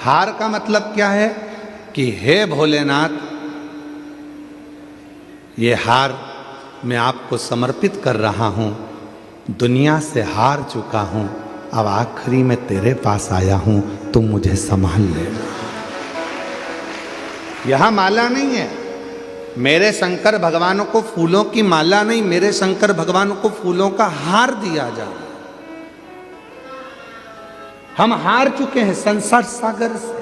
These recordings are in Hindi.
हार का मतलब क्या है कि हे भोलेनाथ, ये हार मैं आपको समर्पित कर रहा हूं, दुनिया से हार चुका हूं, अब आखिरी में तेरे पास आया हूं, तुम मुझे संभाल ले। यह माला नहीं है, मेरे शंकर भगवान को फूलों की माला नहीं, मेरे शंकर भगवान को फूलों का हार दिया जा रहा है। हम हार चुके हैं संसार सागर से,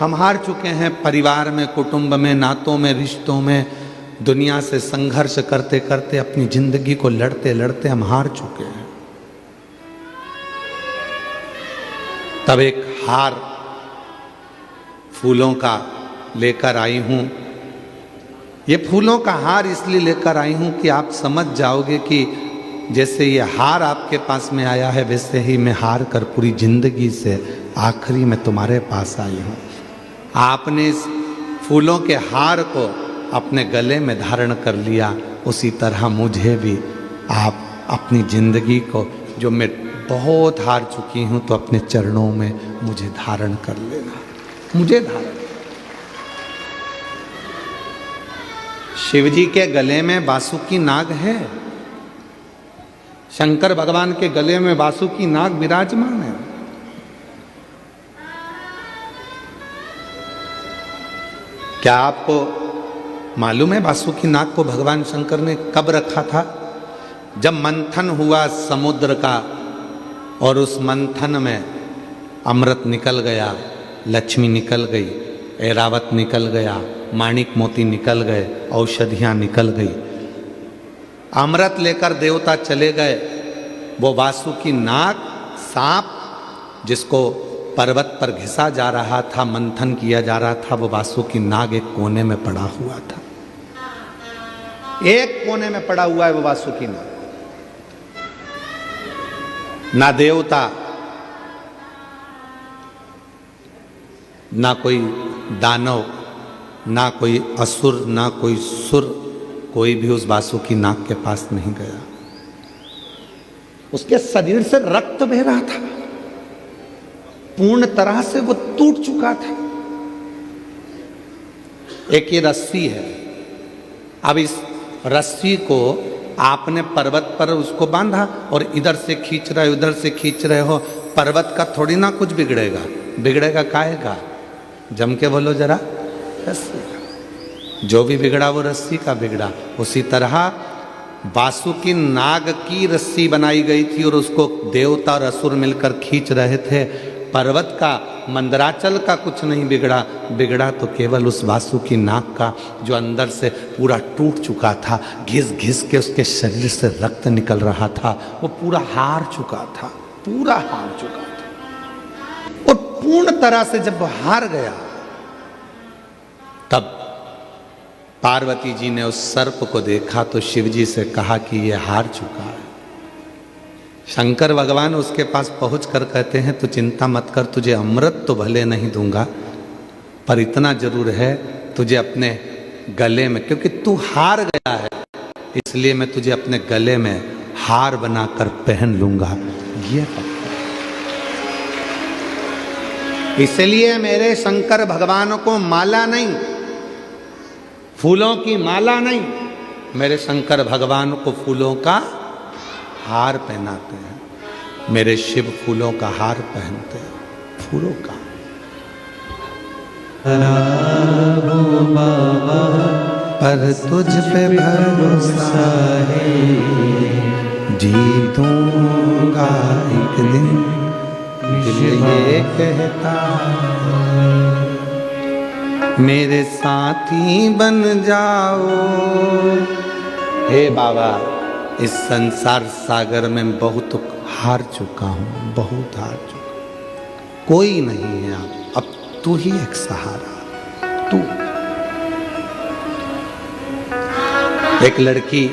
हम हार चुके हैं परिवार में, कुटुंब में, नातों में, रिश्तों में, दुनिया से संघर्ष करते करते अपनी जिंदगी को लड़ते लड़ते हम हार चुके हैं। तब एक हार फूलों का लेकर आई हूं। ये फूलों का हार इसलिए लेकर आई हूं कि आप समझ जाओगे कि जैसे ये हार आपके पास में आया है, वैसे ही मैं हार कर पूरी जिंदगी से आखिरी में तुम्हारे पास आई हूं। आपने इस फूलों के हार को अपने गले में धारण कर लिया, उसी तरह मुझे भी आप अपनी जिंदगी को, जो मैं बहुत हार चुकी हूं, तो अपने चरणों में मुझे धारण कर लेना, मुझे धारण। शिव जी के गले में बासुकी नाग है, शंकर भगवान के गले में बासुकी नाग विराजमान है। क्या आपको मालूम है बासुकी नाग को भगवान शंकर ने कब रखा था? जब मंथन हुआ समुद्र का और उस मंथन में अमृत निकल गया, लक्ष्मी निकल गई, ऐरावत निकल गया, माणिक मोती निकल गए, औषधियां निकल गई, अमृत लेकर देवता चले गए। वो वासुकी नाग सांप जिसको पर्वत पर घिसा जा रहा था, मंथन किया जा रहा था, वो वासुकी नाग एक कोने में पड़ा हुआ था, एक कोने में पड़ा हुआ है वो वासुकी नाग। ना देवता, ना कोई दानव, ना कोई असुर, ना कोई सुर, कोई भी उस वासुकी नाग के पास नहीं गया। उसके शरीर से रक्त बह रहा था, पूर्ण तरह से वो टूट चुका था। एक ये रस्सी है, अब इस रस्सी को आपने पर्वत पर उसको बांधा और इधर से खींच रहे हो, उधर से खींच रहे हो, पर्वत का थोड़ी ना कुछ बिगड़ेगा, बिगड़ेगा काहे का? जम के बोलो जरा, रस्सी का। जो भी बिगड़ा वो रस्सी का बिगड़ा। उसी तरह वासुकी नाग की रस्सी बनाई गई थी और उसको देवता और असुर मिलकर खींच रहे थे। पर्वत का, मंदराचल का कुछ नहीं बिगड़ा, बिगड़ा तो केवल उस वासुकी नाग का, जो अंदर से पूरा टूट चुका था, घिस घिस के उसके शरीर से रक्त निकल रहा था, वो पूरा हार चुका था, पूरा हार चुका था। और पूर्ण तरह से जब वो हार गया, तब पार्वती जी ने उस सर्प को देखा तो शिव जी से कहा कि ये हार चुका है। शंकर भगवान उसके पास पहुंचकर कहते हैं, तू चिंता मत कर, तुझे अमृत तो भले नहीं दूंगा, पर इतना जरूर है तुझे अपने गले में, क्योंकि तू हार गया है इसलिए मैं तुझे अपने गले में हार बनाकर पहन लूंगा। ये इसलिए मेरे शंकर भगवान को माला नहीं, फूलों की माला नहीं, मेरे शंकर भगवान को फूलों का हार पहनाते हैं। मेरे शिव फूलों का हार पहनते हैं, फूलों का। पर तुझ पे भरोसा है, जीतूंगा एक दिन, दिल ये कहता, मेरे साथी बन जाओ। हे बाबा, इस संसार सागर में बहुत हार चुका हूं, बहुत हार चुका, कोई नहीं है अब तू ही एक सहारा। तू, एक लड़की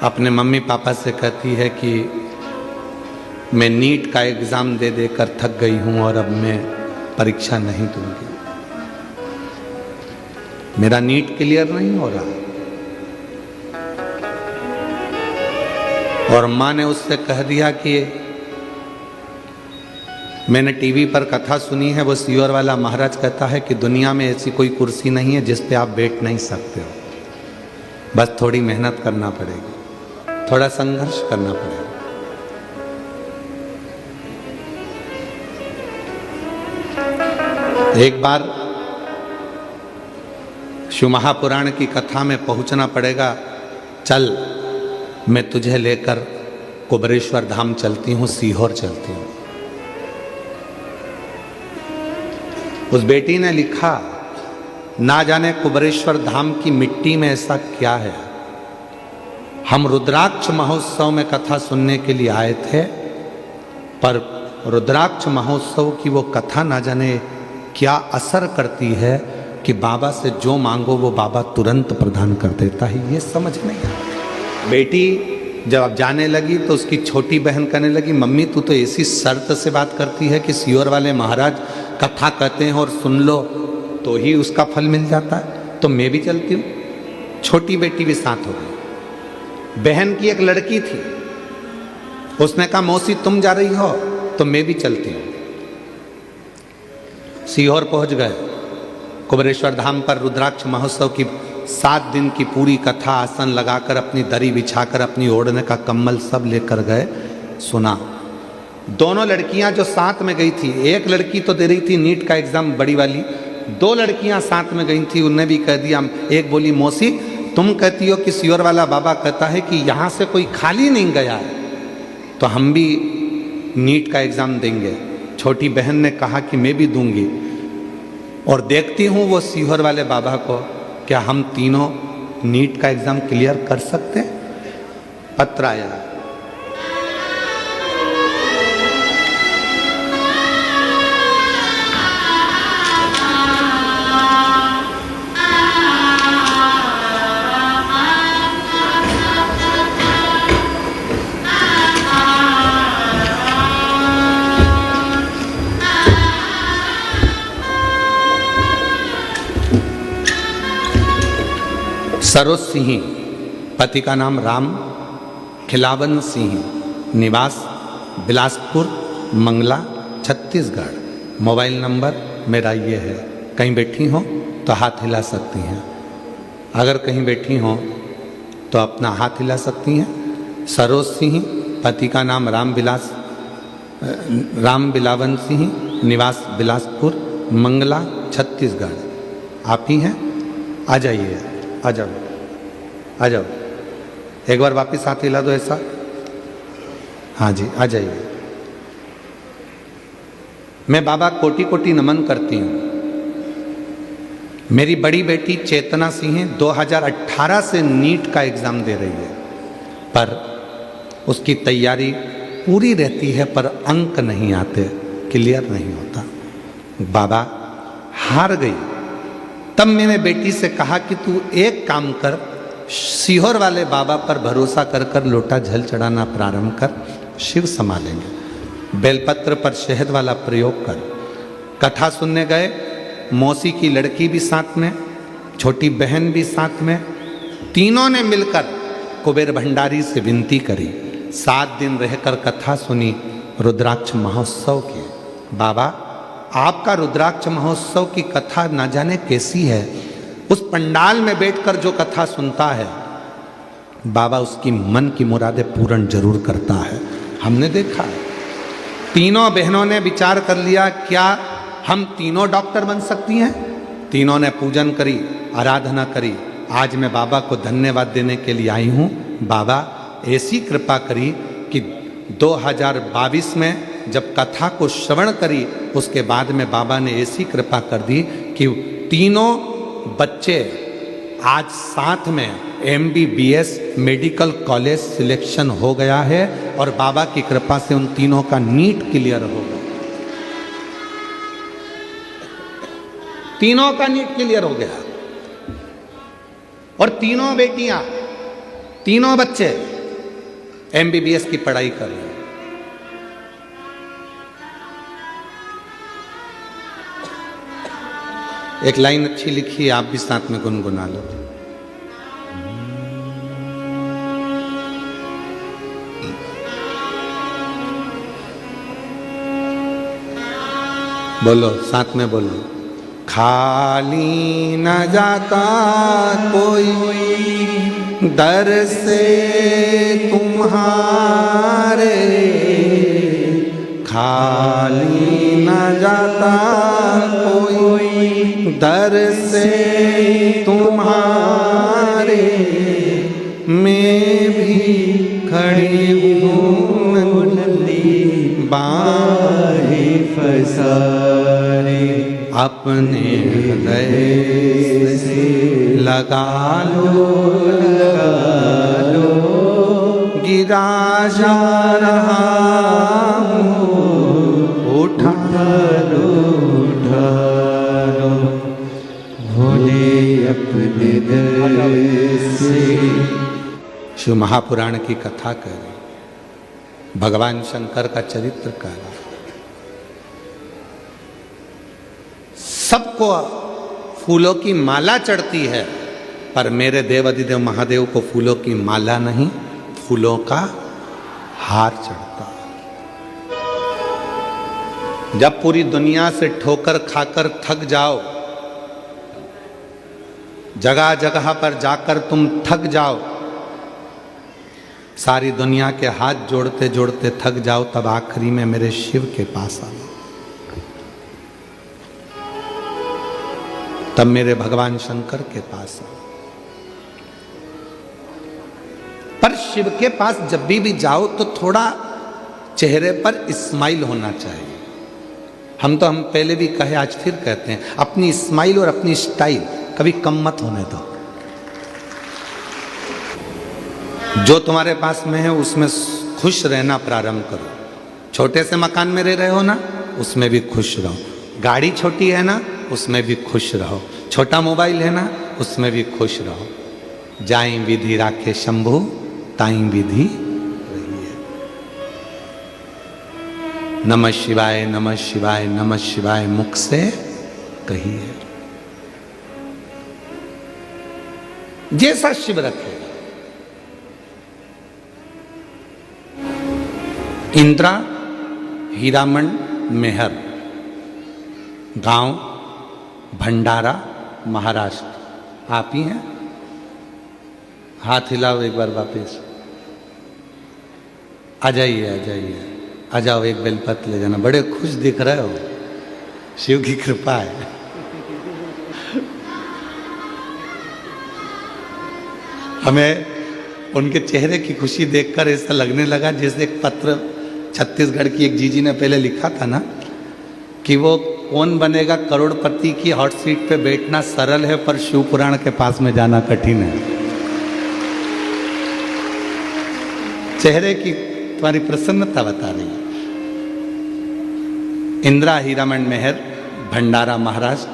अपने मम्मी पापा से कहती है कि मैं नीट का एग्जाम दे देकर थक गई हूं और अब मैं परीक्षा नहीं दूंगी, मेरा नीट क्लियर नहीं हो रहा। और माँ ने उससे कह दिया कि मैंने टीवी पर कथा सुनी है, वो सीहोर वाला महाराज कहता है कि दुनिया में ऐसी कोई कुर्सी नहीं है जिस पे आप बैठ नहीं सकते हो, बस थोड़ी मेहनत करना पड़ेगी, थोड़ा संघर्ष करना पड़ेगा। एक बार शिव महापुराण की कथा में पहुंचना पड़ेगा। चल मैं तुझे लेकर कुबरेश्वर धाम चलती हूँ, सीहोर चलती हूँ। उस बेटी ने लिखा, ना जाने कुबरेश्वर धाम की मिट्टी में ऐसा क्या है। हम रुद्राक्ष महोत्सव में कथा सुनने के लिए आए थे, पर रुद्राक्ष महोत्सव की वो कथा ना जाने क्या असर करती है कि बाबा से जो मांगो वो बाबा तुरंत प्रदान कर देता है। ये समझ नहीं आता। बेटी जब अब जाने लगी तो उसकी छोटी बहन कहने लगी, मम्मी तू तो ऐसी शर्त से बात करती है कि सीहोर वाले महाराज कथा कहते हैं और सुन लो तो ही उसका फल मिल जाता है, तो मैं भी चलती हूँ। छोटी बेटी भी साथ हो गई। बहन की एक लड़की थी, उसने कहा मौसी तुम जा रही हो तो मैं भी चलती हूँ। सीहोर पहुंच गए। कुबरेश्वर धाम पर रुद्राक्ष महोत्सव की 7 दिन की पूरी कथा आसन लगाकर, अपनी दरी बिछाकर, अपनी ओढ़ने का कम्बल सब लेकर गए। सुना। दोनों लड़कियां जो साथ में गई थी, एक लड़की तो दे रही थी नीट का एग्जाम बड़ी वाली, 2 लड़कियां साथ में गई थी। उन्हें भी कह दिया, एक बोली मौसी तुम कहती हो कि सीहोर वाला बाबा कहता है कि यहाँ से कोई खाली नहीं गया है, तो हम भी नीट का एग्जाम देंगे। छोटी बहन ने कहा कि मैं भी दूंगी, और देखती हूँ वो सीहोर वाले बाबा को, क्या हम तीनों नीट का एग्जाम क्लियर कर सकते हैं। पत्र आया। सरोज सिंह, पति का नाम राम खिलावन सिंह, निवास बिलासपुर मंगला छत्तीसगढ़। मोबाइल नंबर मेरा ये है। कहीं बैठी हो तो हाथ हिला सकती हैं, अगर कहीं बैठी हो तो अपना हाथ हिला सकती हैं। सरोज सिंह, पति का नाम राम बिलावन सिंह, निवास बिलासपुर मंगला छत्तीसगढ़। आप ही हैं? आ जाइए, आ जाओ, आ जाओ। एक बार वापस हाथ हिला दो ऐसा। हाँ जी, आ जाइए। मैं बाबा कोटि कोटि नमन करती हूँ। मेरी बड़ी बेटी चेतना सिंह 2018 से नीट का एग्जाम दे रही है, पर उसकी तैयारी पूरी रहती है, पर अंक नहीं आते, क्लियर नहीं होता। बाबा हार गई। तब मैंने बेटी से कहा कि तू एक काम कर, सीहोर वाले बाबा पर भरोसा कर कर लोटा जल चढ़ाना प्रारंभ कर, शिव संभालेंगे। बेलपत्र पर शहद वाला प्रयोग कर। कथा सुनने गए, मौसी की लड़की भी साथ में, छोटी बहन भी साथ में, तीनों ने मिलकर कुबेर भंडारी से विनती करी। 7 दिन रहकर कथा सुनी रुद्राक्ष महोत्सव की। बाबा आपका रुद्राक्ष महोत्सव की कथा ना जाने कैसी है। उस पंडाल में बैठकर जो कथा सुनता है, बाबा उसकी मन की मुरादें पूर्ण जरूर करता है। हमने देखा है। तीनों बहनों ने विचार कर लिया, क्या हम तीनों डॉक्टर बन सकती हैं? तीनों ने पूजन करी, आराधना करी। आज मैं बाबा को धन्यवाद देने के लिए आई हूँ। बाबा ऐसी कृपा करी कि 2022 में जब कथा को श्रवण करी, उसके बाद में बाबा ने ऐसी कृपा कर दी कि तीनों बच्चे आज साथ में MBBS मेडिकल कॉलेज सिलेक्शन हो गया है, और बाबा की कृपा से उन तीनों का नीट क्लियर हो गया। तीनों का नीट क्लियर हो गया, और तीनों बेटियां, तीनों बच्चे MBBS की पढ़ाई कर रहे हैं। एक लाइन अच्छी लिखी है, आप भी साथ में गुनगुना लो। बोलो, साथ में बोलो। खाली न जाता कोई दर से तुम्हारे, खाली न जाता कोई दर से तुम्हारे, मैं भी खड़ी हूँ नंदी बाहें फसारे, अपने हृदय से लगा लो, गिरा जा रहा हूँ, उठा लो, भोले अपने दर से। शिव महापुराण की कथा कर रहे, भगवान शंकर का चरित्र कर रहे। सबको फूलों की माला चढ़ती है, पर मेरे देवाधिदेव महादेव को फूलों की माला नहीं, फूलों का हार चढ़ता है। जब पूरी दुनिया से ठोकर खाकर थक जाओ, जगह जगह पर जाकर तुम थक जाओ, सारी दुनिया के हाथ जोड़ते जोड़ते थक जाओ, तब आखिरी में मेरे शिव के पास आओ, तब मेरे भगवान शंकर के पास आओ। पर शिव के पास जब भी जाओ तो थोड़ा चेहरे पर स्माइल होना चाहिए। हम पहले भी कहे, आज फिर कहते हैं, अपनी स्माइल और अपनी स्टाइल कभी कम मत होने दो। जो तुम्हारे पास में है उसमें खुश रहना प्रारंभ करो। छोटे से मकान में रह रहे हो ना, उसमें भी खुश रहो। गाड़ी छोटी है ना, उसमें भी खुश रहो। छोटा मोबाइल है ना, उसमें भी खुश रहो। जाई विधि राखे शंभु, ताई विधि रहिए। नमः शिवाय, नमः शिवाय, नमः शिवाय मुख से कहिए। जैसा शिव रखे। इंदिरा हीरामन मेहर, गांव भंडारा, महाराष्ट्र। आप ही हैं? हाथ हिलाओ एक बार वापस। आ जाइए, आ जाइए, आ जाओ, एक बेलपत्र ले जाना। बड़े खुश दिख रहे हो, शिव की कृपा है। हमें उनके चेहरे की खुशी देखकर ऐसा लगने लगा जैसे एक पत्र छत्तीसगढ़ की एक जीजी ने पहले लिखा था ना, कि वो कौन बनेगा करोड़पति की हॉट सीट पे बैठना सरल है, पर शिव पुराण के पास में जाना कठिन है। चेहरे की तुम्हारी प्रसन्नता बता रही है। इंदिरा हीरामन मेहर, भंडारा, महाराष्ट्र।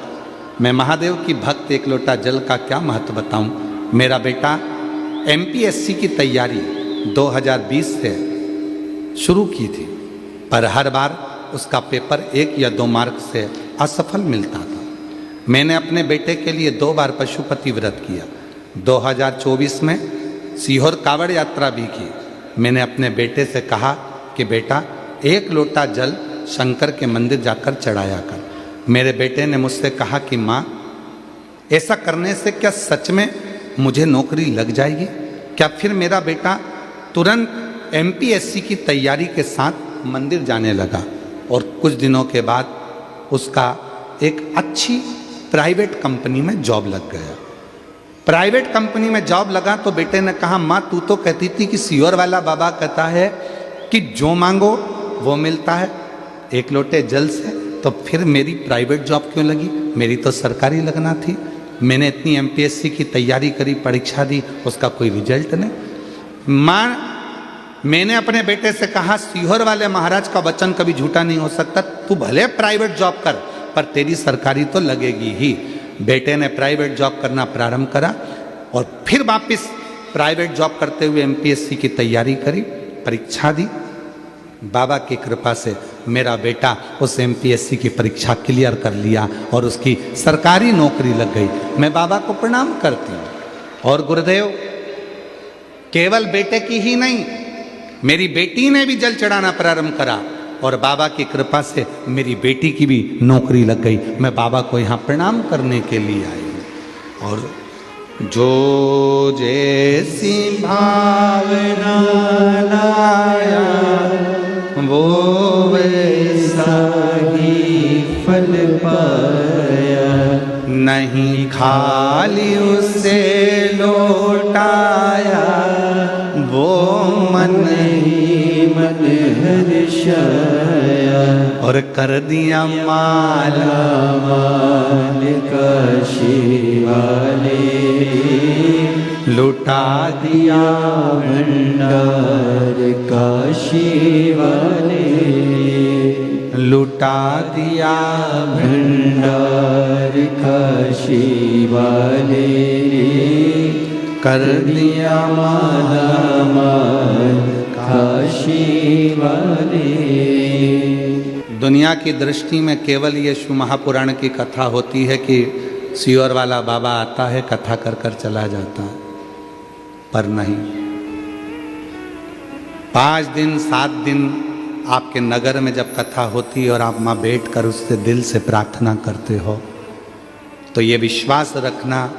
मैं महादेव की भक्त, एक लोटा जल का क्या महत्व बताऊं। मेरा बेटा एमपीएससी की तैयारी 2020 से शुरू की थी, पर हर बार उसका पेपर 1 या 2 मार्क से असफल मिलता था। मैंने अपने बेटे के लिए 2 बार पशुपति व्रत किया। 2024 में सीहोर कावड़ यात्रा भी की। मैंने अपने बेटे से कहा कि बेटा, 1 लोटा जल शंकर के मंदिर जाकर चढ़ाया कर। मेरे बेटे ने मुझसे कहा कि माँ, ऐसा करने से क्या सच में मुझे नौकरी लग जाएगी? क्या फिर मेरा बेटा तुरंत एमपीएससी की तैयारी के साथ मंदिर जाने लगा और कुछ दिनों के बाद उसका एक अच्छी प्राइवेट कंपनी में जॉब लग गया। प्राइवेट कंपनी में जॉब लगा तो बेटे ने कहा, माँ तू तो कहती थी कि सीहोर वाला बाबा कहता है कि जो मांगो वो मिलता है 1 लोटे जल से, तो फिर मेरी प्राइवेट जॉब क्यों लगी? मेरी तो सरकारी लगना थी। मैंने इतनी एमपीएससी की तैयारी करी, परीक्षा दी, उसका कोई रिजल्ट नहीं। माँ, मैंने अपने बेटे से कहा, सीहोर वाले महाराज का वचन कभी झूठा नहीं हो सकता। तू भले प्राइवेट जॉब कर, पर तेरी सरकारी तो लगेगी ही। बेटे ने प्राइवेट जॉब करना प्रारंभ करा और फिर वापस प्राइवेट जॉब करते हुए एमपीएससी की तैयारी करी, परीक्षा दी। बाबा की कृपा से मेरा बेटा उस एमपीएससी की परीक्षा क्लियर कर लिया और उसकी सरकारी नौकरी लग गई। मैं बाबा को प्रणाम करती हूँ। और गुरुदेव, केवल बेटे की ही नहीं, मेरी बेटी ने भी जल चढ़ाना प्रारंभ करा और बाबा की कृपा से मेरी बेटी की भी नौकरी लग गई। मैं बाबा को यहाँ प्रणाम करने के लिए आई हूँ। और जो जैसी भावना लाया वो वैसा ही फल पाया, नहीं खाली उसे लौटाया वो मन ही मन हर्षाया, और कर दिया माला माल काशी वाले, लुटा दिया भंडार काशी वाले, लुटा दिया भंडार काशी वाले, कर दिया माला माल काशी वाले। दुनिया की दृष्टि में केवल ये शिव महापुराण की कथा होती है कि सियोर वाला बाबा आता है, कथा कर कर चला जाता है, पर नहीं। 5 दिन 7 दिन आपके नगर में जब कथा होती है और आप वहाँ बैठ कर उससे दिल से प्रार्थना करते हो, तो ये विश्वास रखना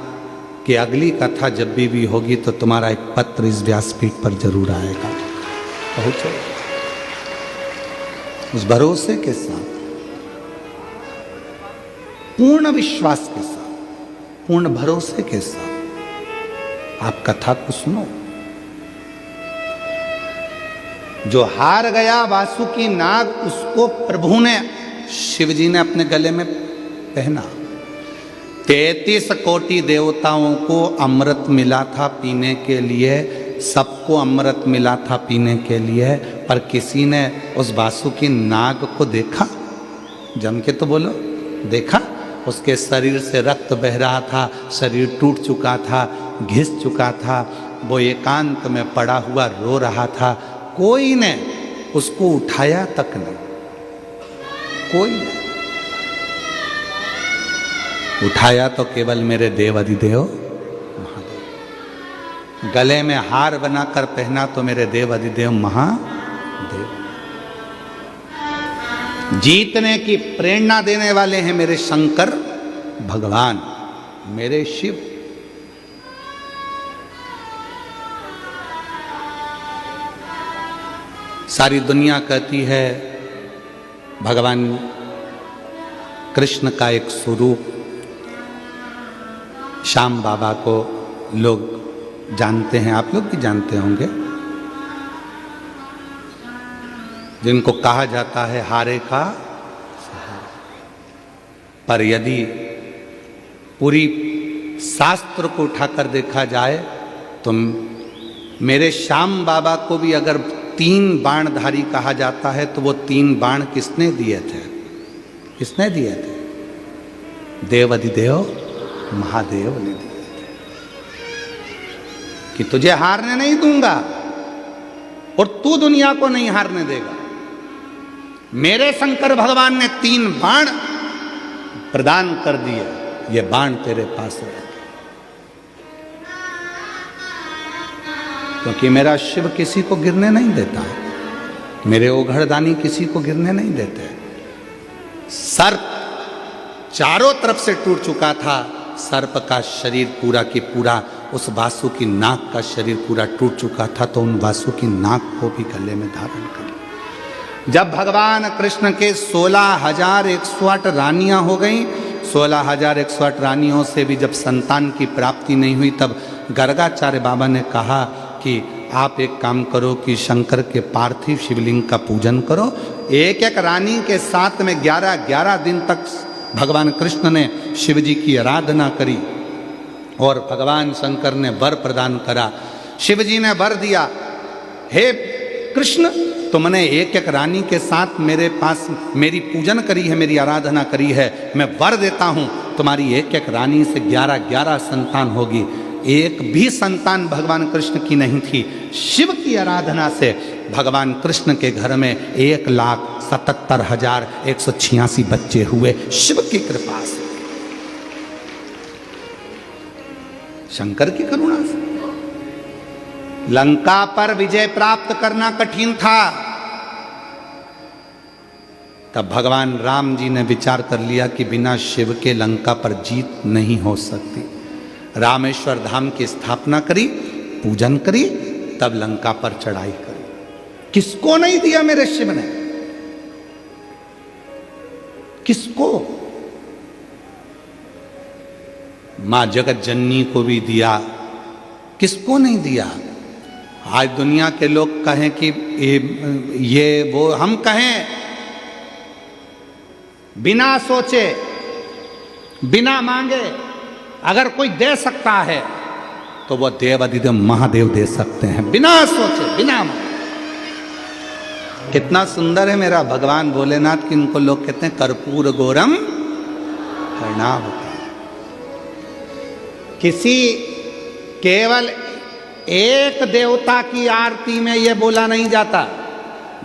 कि अगली कथा जब भी होगी तो तुम्हारा एक पत्र इस व्यासपीठ पर जरूर आएगा। पहुँचो उस भरोसे के साथ, पूर्ण विश्वास के साथ, पूर्ण भरोसे के साथ आप कथा को सुनो। जो हार गया वासुकी नाग, उसको प्रभु ने, शिव जी ने अपने गले में पहना। 33 कोटि देवताओं को अमृत मिला था पीने के लिए, सबको अमृत मिला था पीने के लिए, पर किसी ने उस वासुकी नाग को देखा? जम के तो बोलो, देखा? उसके शरीर से रक्त बह रहा था, शरीर टूट चुका था, घिस चुका था, वो एकांत में पड़ा हुआ रो रहा था। कोई ने उसको उठाया तक नहीं, कोई नहीं उठाया। तो केवल मेरे देव अधिदेव महादेव। गले में हार बनाकर पहना तो मेरे देव अधिदेव महादेव। जीतने की प्रेरणा देने वाले हैं मेरे शंकर भगवान, मेरे शिव। सारी दुनिया कहती है भगवान कृष्ण का एक स्वरूप श्याम बाबा को लोग जानते हैं, आप लोग भी जानते होंगे, जिनको कहा जाता है हारे का सहारा। पर यदि पूरी शास्त्र को उठाकर देखा जाए तो मेरे श्याम बाबा को भी अगर 3 बाणधारी कहा जाता है तो वो 3 बाण किसने दिए थे? किसने दिए थे? देव अधिदेव महादेव ने दिए थे कि तुझे हारने नहीं दूंगा और तू दुनिया को नहीं हारने देगा। मेरे शंकर भगवान ने 3 बाण प्रदान कर दिए, ये बाण तेरे पास है। क्योंकि मेरा शिव किसी को गिरने नहीं देता, मेरे ओघड़दानी किसी को गिरने नहीं देते। सर्प चारों तरफ से टूट चुका था, सर्प का शरीर पूरा की पूरा, उस वासुकी नाग का शरीर पूरा टूट चुका था, तो उन वासुकी नाग को भी गले में धारण कर लिया। जब भगवान कृष्ण के 16,108 रानियां हो गई, 16,108 रानियों से भी जब संतान की प्राप्ति नहीं हुई, तब गर्गाचार्य बाबा ने कहा कि आप एक काम करो कि शंकर के पार्थिव शिवलिंग का पूजन करो। एक एक रानी के साथ में 11 दिन तक भगवान कृष्ण ने शिव जी की आराधना करी और भगवान शंकर ने वर प्रदान करा। शिव जी ने वर दिया, हे कृष्ण तुमने एक एक रानी के साथ मेरे पास मेरी पूजन करी है, मेरी आराधना करी है, मैं वर देता हूँ तुम्हारी एक एक रानी से 11 संतान होगी। एक भी संतान भगवान कृष्ण की नहीं थी। शिव की आराधना से भगवान कृष्ण के घर में 1,77,186 बच्चे हुए, शिव की कृपा से, शंकर की करुणा से। लंका पर विजय प्राप्त करना कठिन था, तब भगवान राम जी ने विचार कर लिया कि बिना शिव के लंका पर जीत नहीं हो सकती। रामेश्वर धाम की स्थापना करी, पूजन करी, तब लंका पर चढ़ाई करी। किसको नहीं दिया मेरे शिव ने? किसको? मां जगत जननी को भी दिया, किसको नहीं दिया? आज दुनिया के लोग कहें कि ये वो, हम कहें बिना सोचे बिना मांगे अगर कोई दे सकता है तो वो देव अधिदेव महादेव दे सकते हैं, बिना सोचे बिना मांगे। कितना सुंदर है मेरा भगवान भोलेनाथ कि इनको लोग कहते हैं कर्पूर गौरम कर्णावतारम। किसी केवल एक देवता की आरती में यह बोला नहीं जाता।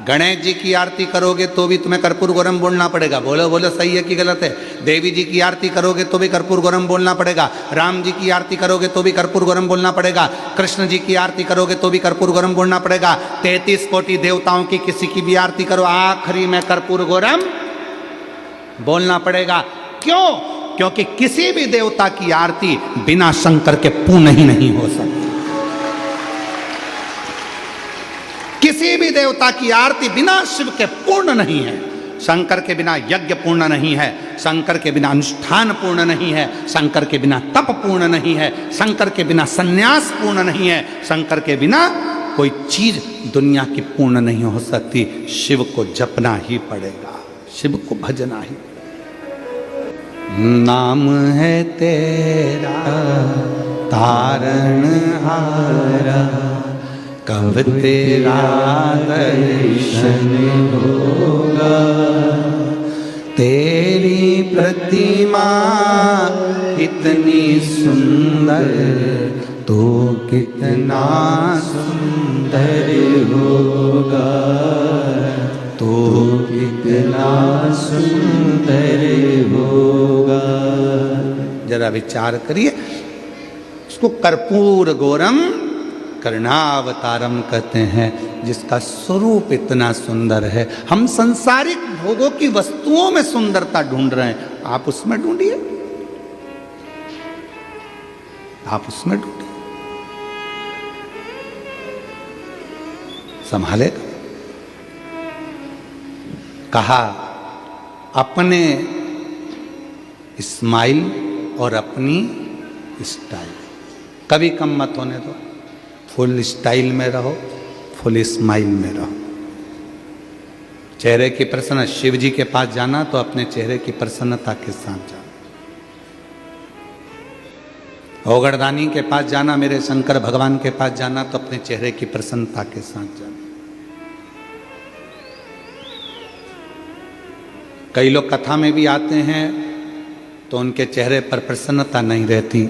गणेश जी की आरती करोगे तो भी तुम्हें कर्पूर गौरम बोलना पड़ेगा। बोलो बोलो सही है कि गलत है? देवी जी की आरती करोगे तो भी कर्पूर गौरम बोलना पड़ेगा। राम जी की आरती करोगे तो भी कर्पूर गौरम बोलना पड़ेगा। कृष्ण जी की आरती करोगे तो भी कर्पूर गौरम बोलना पड़ेगा। 33 कोटि देवताओं की किसी की भी आरती करो, आखिरी में कर्पूर गौरम बोलना पड़ेगा। क्यों? क्योंकि किसी भी देवता की आरती बिना शंकर के पूर्ण ही नहीं हो सकती। किसी भी देवता की आरती बिना शिव के पूर्ण नहीं है। शंकर के बिना यज्ञ पूर्ण नहीं है, शंकर के बिना अनुष्ठान पूर्ण नहीं है, शंकर के बिना तप पूर्ण नहीं है, शंकर के बिना संन्यास पूर्ण नहीं है, शंकर के बिना कोई चीज दुनिया की पूर्ण नहीं हो सकती। शिव को जपना ही पड़ेगा, शिव को भजना ही पड़ेगा। नाम है तेरा तारणहारा, कब तेरा दर्शन होगा। तेरी प्रतिमा इतनी सुंदर, तो कितना सुंदर होगा, तो कितना सुंदर होगा। जरा विचार करिए। उसको कर्पूर गौरम कर्णावतारम कहते हैं, जिसका स्वरूप इतना सुंदर है। हम संसारिक भोगों की वस्तुओं में सुंदरता ढूंढ रहे हैं, आप उसमें ढूंढिए, आप उसमें ढूंढिए, संभालेगा। कहा अपने स्माइल और अपनी स्टाइल कभी कम मत होने दो। फुल स्टाइल में रहो, फुल स्माइल में रहो। चेहरे की प्रसन्न, शिव जी के पास जाना तो अपने चेहरे की प्रसन्नता के साथ जाना। ओगरदानी के पास जाना, मेरे शंकर भगवान के पास जाना तो अपने चेहरे की प्रसन्नता के साथ जाना। कई लोग कथा में भी आते हैं तो उनके चेहरे पर प्रसन्नता नहीं रहती।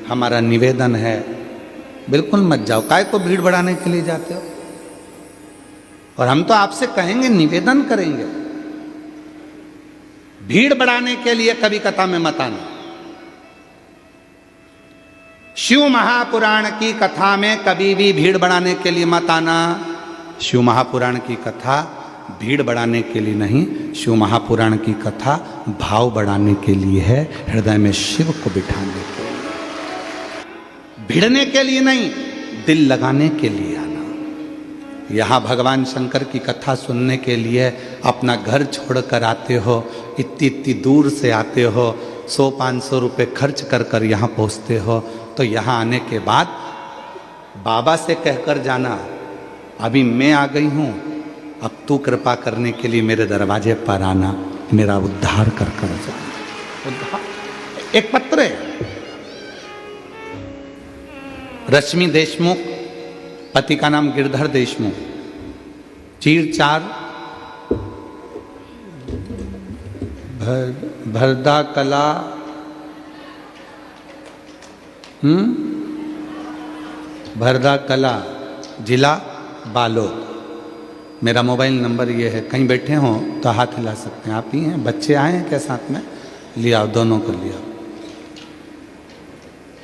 हमारा निवेदन है, बिल्कुल मत जाओ। काय को भीड़ बढ़ाने के लिए जाते हो? और हम तो आपसे कहेंगे, निवेदन करेंगे, भीड़ बढ़ाने के लिए कभी कथा में मत आना। शिव महापुराण की कथा में कभी भी भीड़ बढ़ाने के लिए मत आना। शिव महापुराण की कथा भीड़ बढ़ाने के लिए नहीं, शिव महापुराण की कथा भाव बढ़ाने के लिए है, हृदय में शिव को बिठाने के लिए, भिड़ने के लिए नहीं, दिल लगाने के लिए आना। यहाँ भगवान शंकर की कथा सुनने के लिए अपना घर छोड़कर आते हो, इतनी इतनी दूर से आते हो, 100-500 रुपये खर्च कर कर यहाँ पहुँचते हो, तो यहाँ आने के बाद बाबा से कहकर जाना, अभी मैं आ गई हूँ, अब तू कृपा करने के लिए मेरे दरवाजे पर आना, मेरा उद्धार कर जा। उद्धार एक पत्र है। रश्मि देशमुख, पति का नाम गिरधर देशमुख, चीर-चार, भरदा कला, भरदा कला, जिला बालोद। मेरा मोबाइल नंबर ये है, कहीं बैठे हों तो हाथ हिला सकते हैं। आप ही हैं? बच्चे आए हैं क्या साथ में? लिया, दोनों को लिया।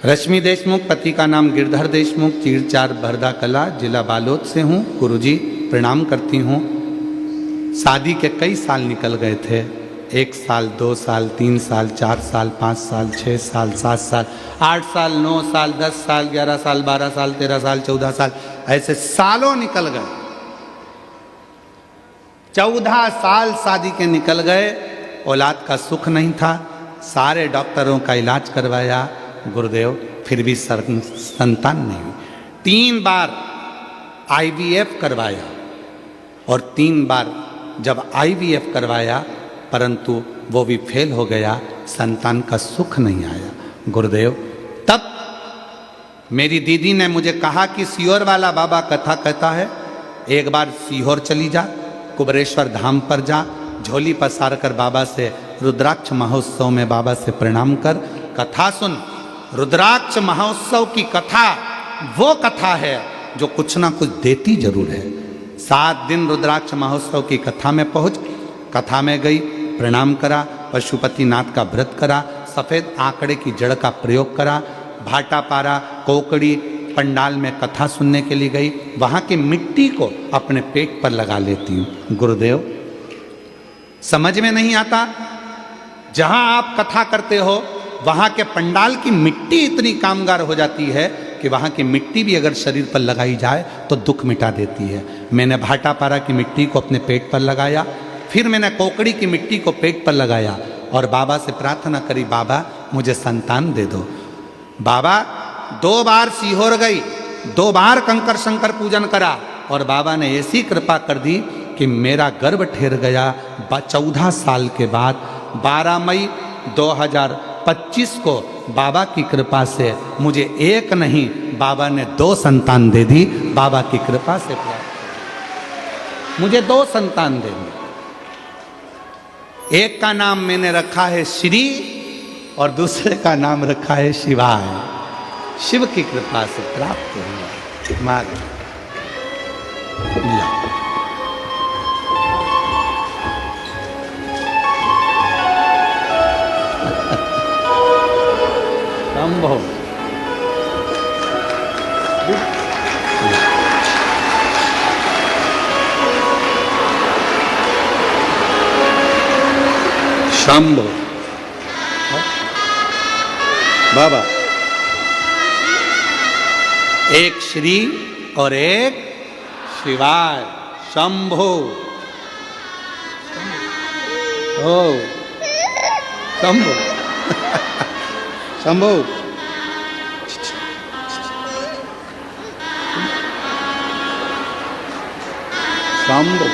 रश्मि देशमुख, पति का नाम गिरधर देशमुख, चीर-चार, भरदा कला, जिला बालोद से हूँ। गुरुजी प्रणाम करती हूँ। शादी के कई साल निकल गए थे, 1 साल, 2 साल, 3 साल, 4 साल, 5 साल, 6 साल, 7 साल, 8 साल, 9 साल, 10 साल, 11 साल, 12 साल, 13 साल, 14 साल, ऐसे सालों निकल गए। 14 साल शादी के निकल गए, औलाद का सुख नहीं था, सारे डॉक्टरों का इलाज करवाया गुरुदेव, फिर भी संतान नहीं हुई। 3 बार IVF करवाया और 3 बार जब IVF करवाया परंतु वो भी फेल हो गया, संतान का सुख नहीं आया गुरुदेव। तब मेरी दीदी ने मुझे कहा कि सीहोर वाला बाबा कथा कहता है, एक बार सीहोर चली जा, कुबरेश्वर धाम पर जा, झोली पसार कर बाबा से रुद्राक्ष महोत्सव में बाबा से प्रणाम कर, कथा सुन। रुद्राक्ष महोत्सव की कथा वो कथा है जो कुछ ना कुछ देती जरूर है। 7 दिन रुद्राक्ष महोत्सव की कथा में पहुंच, कथा में गई, प्रणाम करा, पशुपतिनाथ का व्रत करा, सफ़ेद आंकड़े की जड़ का प्रयोग करा, भाटा पारा, कोकड़ी पंडाल में कथा सुनने के लिए गई, वहाँ की मिट्टी को अपने पेट पर लगा लेती हूँ गुरुदेव। समझ में नहीं आता, जहाँ आप कथा करते हो वहाँ के पंडाल की मिट्टी इतनी कामगार हो जाती है कि वहाँ की मिट्टी भी अगर शरीर पर लगाई जाए तो दुख मिटा देती है। मैंने भाटापारा की मिट्टी को अपने पेट पर लगाया, फिर मैंने कोकड़ी की मिट्टी को पेट पर लगाया और बाबा से प्रार्थना करी, बाबा मुझे संतान दे दो। बाबा 2 बार सीहोर गई, 2 बार कंकर शंकर पूजन करा और बाबा ने ऐसी कृपा कर दी कि मेरा गर्भ ठहर गया। 14 साल के बाद 12 मई 2025 को बाबा की कृपा से मुझे 1 नहीं, बाबा ने 2 संतान दे दी। बाबा की कृपा से मुझे 2 संतान दे दी। एक का नाम मैंने रखा है श्री और दूसरे का नाम रखा है शिवाय। शिव की कृपा से प्राप्त हुआ। मार संभव शंभो बाबा, एक श्री और एक शिवाय। शंभो ओ शंभो शंभो शंभो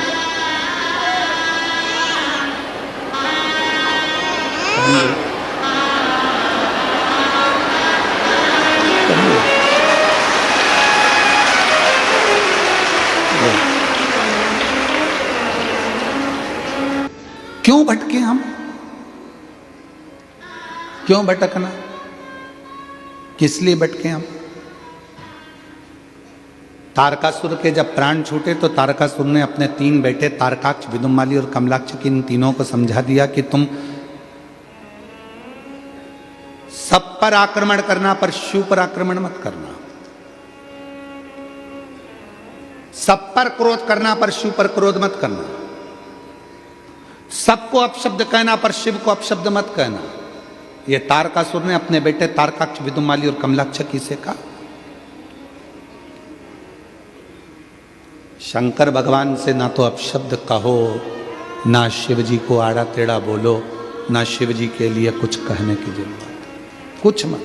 क्यों भटके हम? क्यों भटकना? किस लिए भटके हम? तारकासुर के जब प्राण छूटे तो तारकासुर ने अपने 3 बेटे तारकाक्ष, विदुमाली और कमलाक्ष की इन तीनों को समझा दिया कि तुम सब पर आक्रमण करना पर शिव पर आक्रमण मत करना, सब पर क्रोध करना पर शिव पर क्रोध मत करना, सबको अपशब्द कहना पर शिव को अपशब्द मत कहना। ये तारकासुर ने अपने बेटे तारकाक्ष, विदुमाली और कमलाक्ष की से कहा। शंकर भगवान से ना तो अपशब्द कहो, ना शिव जी को आड़ा टेढ़ा बोलो, ना शिव जी के लिए कुछ कहने की जरूरत, कुछ मत।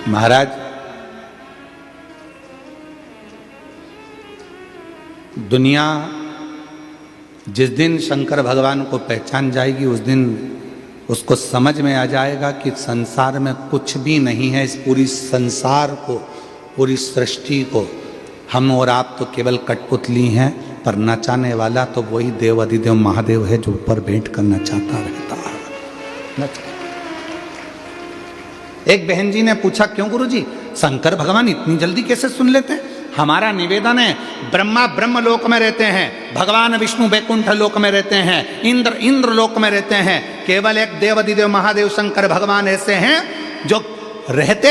महाराज, दुनिया जिस दिन शंकर भगवान को पहचान जाएगी उस दिन उसको समझ में आ जाएगा कि संसार में कुछ भी नहीं है। इस पूरी संसार को, पूरी सृष्टि को हम और आप तो केवल कठपुतली हैं, पर नचाने वाला तो वही देव अधिदेव महादेव है जो ऊपर बैठ कर नचाता रहता है। एक बहन जी ने पूछा, क्यों गुरुजी शंकर भगवान इतनी जल्दी कैसे सुन लेते हैं? हमारा निवेदन है, ब्रह्मा ब्रह्म लोक में रहते हैं, भगवान विष्णु वैकुंठ लोक में रहते हैं, इंद्र इंद्र लोक में रहते हैं। केवल एक देव अधिदेव महादेव शंकर भगवान ऐसे हैं जो रहते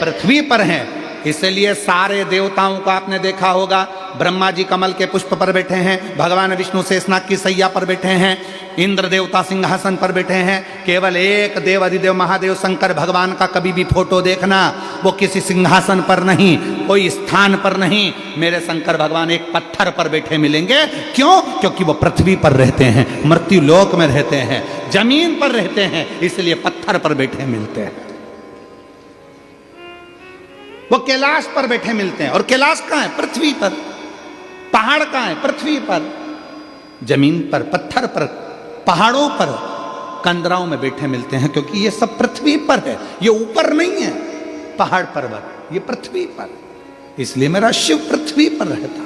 पृथ्वी पर हैं इसलिए सारे देवताओं को आपने देखा होगा, ब्रह्मा जी कमल के पुष्प पर बैठे हैं, भगवान विष्णु शेषनाग की सैया पर बैठे हैं, इंद्र देवता सिंहासन पर बैठे हैं। केवल एक देव अधिदेव महादेव शंकर भगवान का कभी भी फोटो देखना, वो किसी सिंहासन पर नहीं, कोई स्थान पर नहीं, मेरे शंकर भगवान एक पत्थर पर बैठे मिलेंगे। क्यों? क्योंकि वो पृथ्वी पर रहते हैं, मृत्यु लोक में रहते हैं, जमीन पर रहते हैं, इसलिए पत्थर पर बैठे मिलते हैं। वो कैलाश पर बैठे मिलते हैं, और कैलाश कहां है? पृथ्वी पर। पहाड़ कहां है? पृथ्वी पर। जमीन पर, पत्थर पर, पहाड़ों पर, कंदराओं में बैठे मिलते हैं, क्योंकि ये सब पृथ्वी पर है, ये ऊपर नहीं है पहाड़ पर्वत, ये पृथ्वी पर। इसलिए मेरा शिव पृथ्वी पर रहता।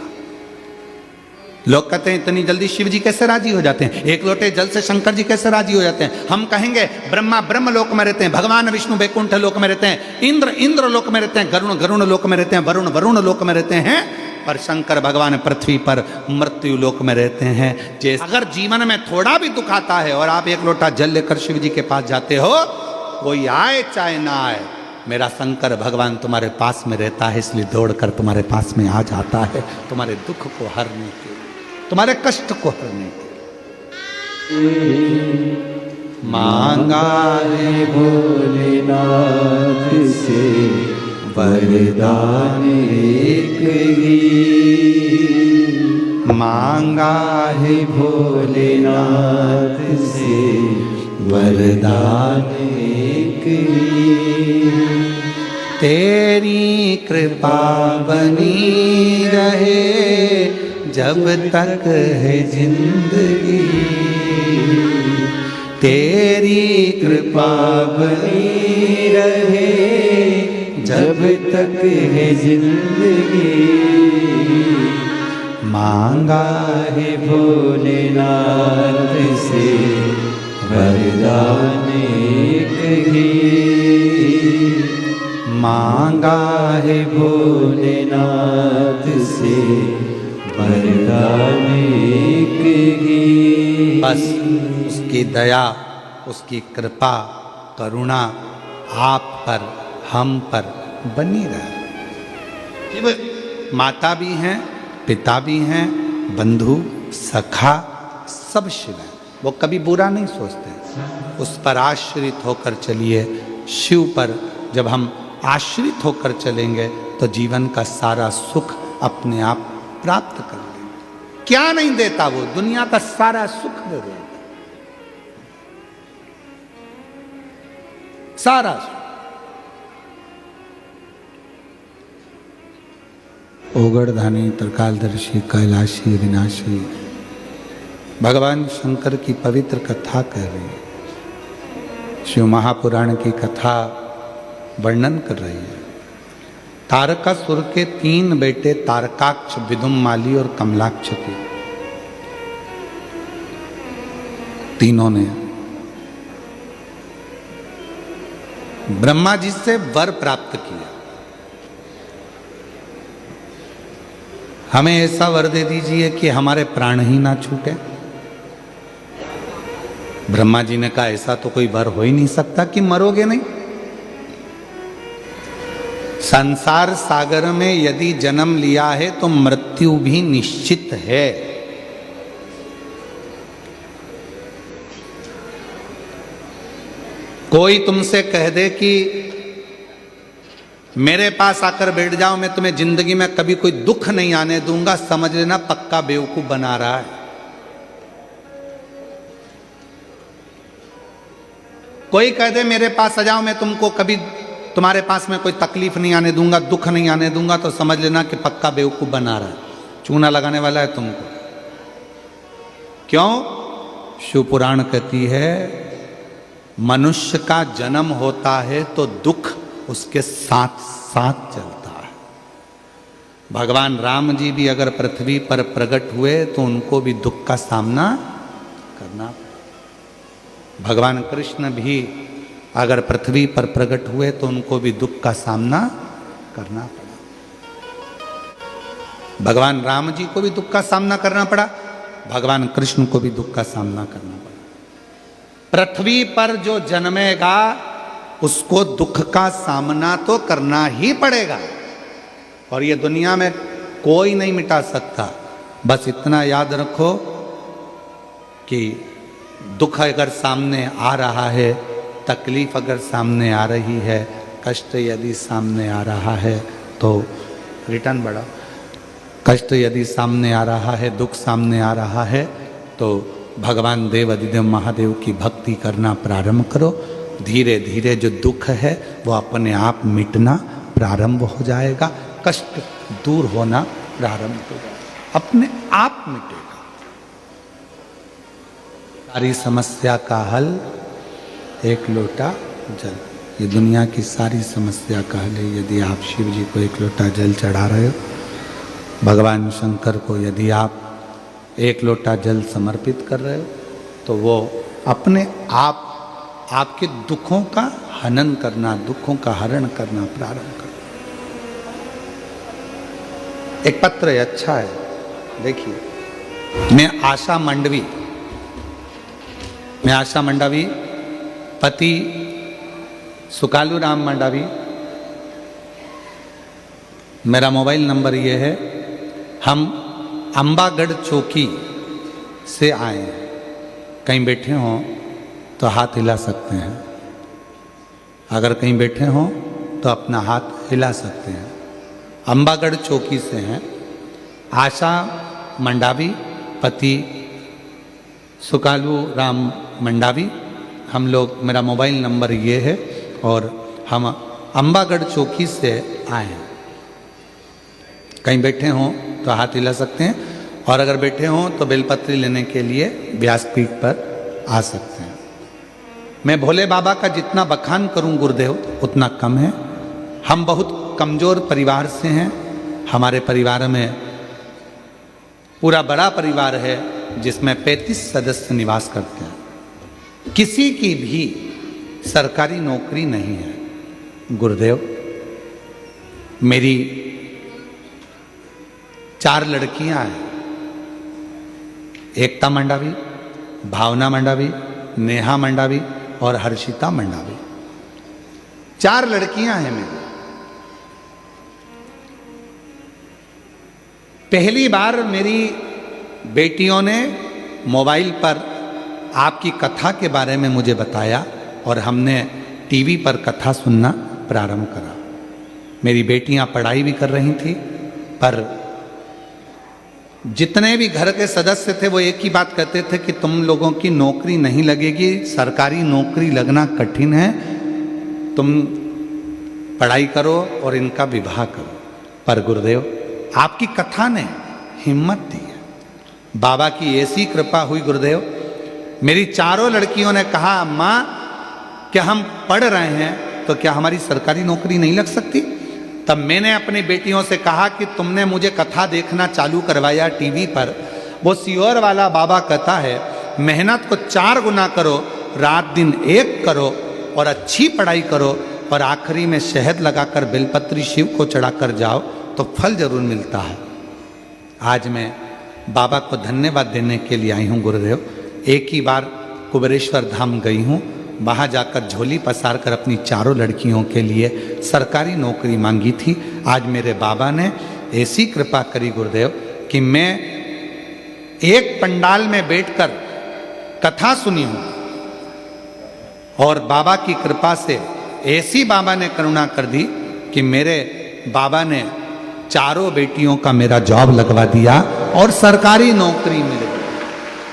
लोग कहते हैं इतनी जल्दी शिव जी कैसे राजी हो जाते हैं, एक लोटे जल से शंकर जी कैसे राजी हो जाते हैं। हम कहेंगे ब्रह्मा ब्रह्म लोक में रहते हैं, भगवान विष्णु वैकुंठ लोक में रहते हैं, इंद्र इंद्र लोक में रहते हैं, गरुण गरुण लोक में रहते हैं, वरुण वरुण लोक में रहते हैं, और शंकर भगवान पृथ्वी पर मृत्यु लोक में रहते हैं। जैसे अगर जीवन में थोड़ा भी दुख आता है और आप एक लोटा जल लेकर शिव जी के पास जाते हो, कोई आए चाहे ना आए, मेरा शंकर भगवान तुम्हारे पास में रहता है, इसलिए दौड़कर तुम्हारे पास में आ जाता है, तुम्हारे दुख को हरने के लिए, तुम्हारे कष्ट को हरने के लिए। मांगा है भोलेनाथ से वरदान एक ही, मांगा है भोलेनाथ से वरदान एक ही। तेरी कृपा बनी रहे जब तक है जिंदगी, तेरी कृपा बनी रहे जब तक है जिंदगी। मांगा है भोलेनाथ से वरदान एक ही, मांगा है भोलेनाथ से वरदान एक ही। बस उसकी दया, उसकी कृपा, करुणा आप पर, हम पर बनी रहे। माता भी हैं, पिता भी हैं, बंधु सखा सब शिव हैं, वो कभी बुरा नहीं सोचते। उस पर आश्रित होकर चलिए, शिव पर जब हम आश्रित होकर चलेंगे तो जीवन का सारा सुख अपने आप प्राप्त कर लेंगे। क्या नहीं देता वो, दुनिया का सारा सुख दे देता, सारा सुख। ओगड़धानी त्रिकालदर्शी कैलाशी विनाशी भगवान शंकर की पवित्र कथा कह रही है, शिव महापुराण की कथा वर्णन कर रही है। तारकासुर के 3 बेटे तारकाक्ष, विदुम्माली और कमलाक्ष के, तीनों ने ब्रह्मा जी से वर प्राप्त किया, हमें ऐसा वर दे दीजिए कि हमारे प्राण ही ना छूटे। ब्रह्मा जी ने कहा ऐसा तो कोई वर हो ही नहीं सकता कि मरोगे नहीं। संसार सागर में यदि जन्म लिया है तो मृत्यु भी निश्चित है। कोई तुमसे कह दे कि मेरे पास आकर बैठ जाओ, मैं तुम्हें जिंदगी में कभी कोई दुख नहीं आने दूंगा, समझ लेना पक्का बेवकूफ बना रहा है। कोई कह दे मेरे पास आ जाओ, मैं तुमको कभी तुम्हारे पास में कोई तकलीफ नहीं आने दूंगा, दुख नहीं आने दूंगा, तो समझ लेना कि पक्का बेवकूफ बना रहा है, चूना लगाने वाला है तुमको। क्यों? शिव पुराण कहती है मनुष्य का जन्म होता है तो दुख उसके साथ साथ चलता है। भगवान राम जी भी अगर पृथ्वी पर प्रकट हुए तो उनको भी दुख का सामना करना। भगवान कृष्ण भी अगर पृथ्वी पर प्रकट हुए तो उनको भी दुख का सामना करना पड़ा। भगवान राम जी को भी दुख का सामना करना पड़ा, भगवान कृष्ण को भी दुख का सामना करना पड़ा। पृथ्वी पर जो जन्मेगा उसको दुख का सामना तो करना ही पड़ेगा। और ये दुनिया में कोई नहीं मिटा सकता। बस इतना याद रखो कि दुख अगर सामने आ रहा है, तकलीफ अगर सामने आ रही है, कष्ट यदि सामने आ रहा है तो रिटर्न बढ़ाओ। कष्ट यदि सामने आ रहा है, दुख सामने आ रहा है तो भगवान देव अधिदेव महादेव की भक्ति करना प्रारंभ करो। धीरे धीरे जो दुख है वो अपने आप मिटना प्रारंभ हो जाएगा, कष्ट दूर होना प्रारंभ हो जाएगा, अपने आप मिटेगा। सारी समस्या का हल एक लोटा जल। ये दुनिया की सारी समस्या का हल है। यदि आप शिव जी को एक लोटा जल चढ़ा रहे हो, भगवान शंकर को यदि आप एक लोटा जल समर्पित कर रहे हो, तो वो अपने आप आपके दुखों का हनन करना, दुखों का हरण करना प्रारंभ कर। एक पत्र है, अच्छा है, देखिए। मैं आशा मंडावी पति सुकालू राम मंडावी, मेरा मोबाइल नंबर ये है। हम अंबागढ़ चौकी से आए हैं। कहीं बैठे हों तो हाथ हिला सकते हैं। अगर कहीं बैठे हों तो अपना हाथ हिला सकते हैं। अंबागढ़ चौकी से हैं। आशा मंडावी पति सुकालू राम मंडावी, हम लोग, मेरा मोबाइल नंबर ये है और हम अंबागढ़ चौकी से आए हैं। कहीं बैठे हों तो हाथ हिला सकते हैं और अगर बैठे हों तो बेलपत्री लेने के लिए व्यासपीठ पर आ सकते हैं। मैं भोले बाबा का जितना बखान करूं गुरुदेव उतना कम है। हम बहुत कमज़ोर परिवार से हैं। हमारे परिवार में पूरा बड़ा परिवार है जिसमें 35 सदस्य निवास करते हैं। किसी की भी सरकारी नौकरी नहीं है गुरुदेव। मेरी 4 लड़कियां हैं। एकता मंडावी, भावना मंडावी, नेहा मंडावी और हर्षिता मंडावी। 4 लड़कियां हैं मेरी। पहली बार मेरी बेटियों ने मोबाइल पर आपकी कथा के बारे में मुझे बताया और हमने टीवी पर कथा सुनना प्रारंभ करा। मेरी बेटियां पढ़ाई भी कर रही थी, पर जितने भी घर के सदस्य थे वो एक ही बात कहते थे कि तुम लोगों की नौकरी नहीं लगेगी, सरकारी नौकरी लगना कठिन है, तुम पढ़ाई करो और इनका विवाह करो। पर गुरुदेव आपकी कथा ने हिम्मत दी है। बाबा की ऐसी कृपा हुई गुरुदेव, मेरी 4 लड़कियों ने कहा अम्मा क्या हम पढ़ रहे हैं तो क्या हमारी सरकारी नौकरी नहीं लग सकती? तब मैंने अपनी बेटियों से कहा कि तुमने मुझे कथा देखना चालू करवाया टीवी पर। वो सियोर वाला बाबा कहता है मेहनत को 4 गुना करो, रात दिन एक करो और अच्छी पढ़ाई करो और आखिरी में शहद लगाकर बेलपत्री शिव को चढ़ाकर जाओ तो फल जरूर मिलता है। आज मैं बाबा को धन्यवाद देने के लिए आई हूँ गुरुदेव। एक ही बार कुबेरेश्वर धाम गई हूँ, वहाँ जाकर झोली पसार कर अपनी 4 लड़कियों के लिए सरकारी नौकरी मांगी थी। आज मेरे बाबा ने ऐसी कृपा करी गुरुदेव कि मैं एक पंडाल में बैठकर कथा सुनी हूँ और बाबा की कृपा से ऐसी बाबा ने करुणा कर दी कि मेरे बाबा ने 4 बेटियों का मेरा जॉब लगवा दिया और सरकारी नौकरी मिल गई।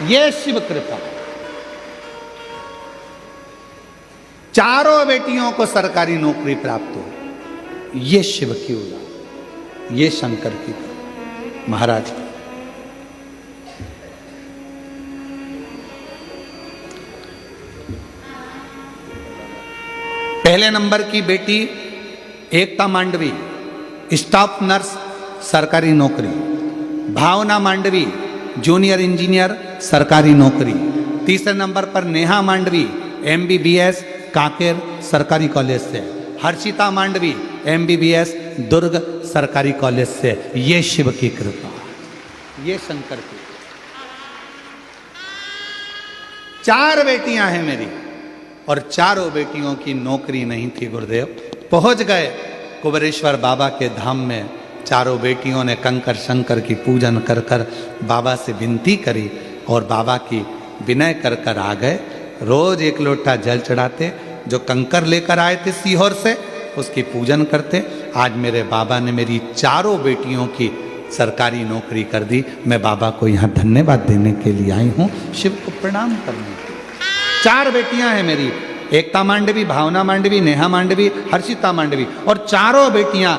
ये शिव कृपा। 4 बेटियों को सरकारी नौकरी प्राप्त हो, ये शिव की उदाहरण, ये शंकर की कृपा। महाराज पहले नंबर की बेटी एकता मांडवी, स्टाफ नर्स सरकारी नौकरी। भावना मांडवी जूनियर इंजीनियर सरकारी नौकरी। तीसरे नंबर पर नेहा मांडवी MBBS कांकेर सरकारी कॉलेज से। हर्षिता मांडवी MBBS दुर्ग सरकारी कॉलेज से। ये शिव की कृपा, ये शंकर की। 4 बेटियां हैं मेरी और 4 बेटियों की नौकरी नहीं थी गुरुदेव। पहुंच गए कुबेरेश्वर बाबा के धाम में, चारों बेटियों ने कंकर शंकर की पूजन कर कर बाबा से विनती करी और बाबा की विनय कर कर आ गए। रोज एक लोटा जल चढ़ाते, जो कंकर लेकर आए थे सीहोर से उसकी पूजन करते। आज मेरे बाबा ने मेरी चारों बेटियों की सरकारी नौकरी कर दी। मैं बाबा को यहाँ धन्यवाद देने के लिए आई हूँ, शिव को प्रणाम करने के लिए। 4 बेटियां हैं मेरी, एकता मांडवी, भावना मांडवी, नेहा मांडवी, हर्षिता मांडवी। और चारों बेटियां,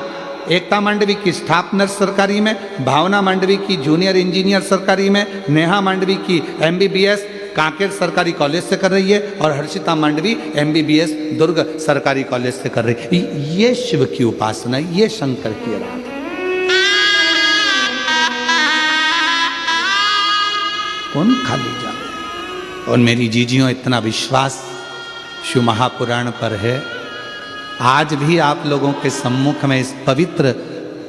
एकता मांडवी की स्टाफ नर्स सरकारी में, भावना मांडवी की जूनियर इंजीनियर सरकारी में, नेहा मांडवी की MBBS कांकेर सरकारी कॉलेज से कर रही है और हर्षिता मांडवी MBBS दुर्ग सरकारी कॉलेज से कर रही है। ये शिव की उपासना, ये शंकर की आराधना। कौन खाली जा। और मेरी जीजियों, इतना विश्वास शिव महापुराण पर है। आज भी आप लोगों के सम्मुख में इस पवित्र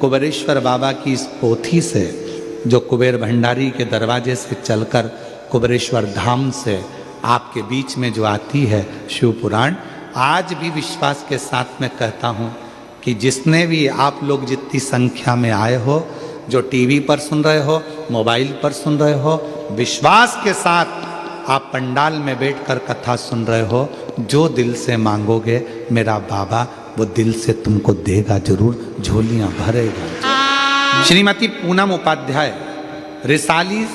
कुबेरेश्वर बाबा की इस पोथी से, जो कुबेर भंडारी के दरवाजे से चलकर कुबेरेश्वर धाम से आपके बीच में जो आती है शिव पुराण, आज भी विश्वास के साथ में कहता हूँ कि जिसने भी आप लोग जितनी संख्या में आए हो, जो टीवी पर सुन रहे हो, मोबाइल पर सुन रहे हो, विश्वास के साथ आप पंडाल में बैठकर कथा सुन रहे हो, जो दिल से मांगोगे मेरा बाबा वो दिल से तुमको देगा जरूर, झोलियां भरेगा। श्रीमती पूनम उपाध्याय, रिसाली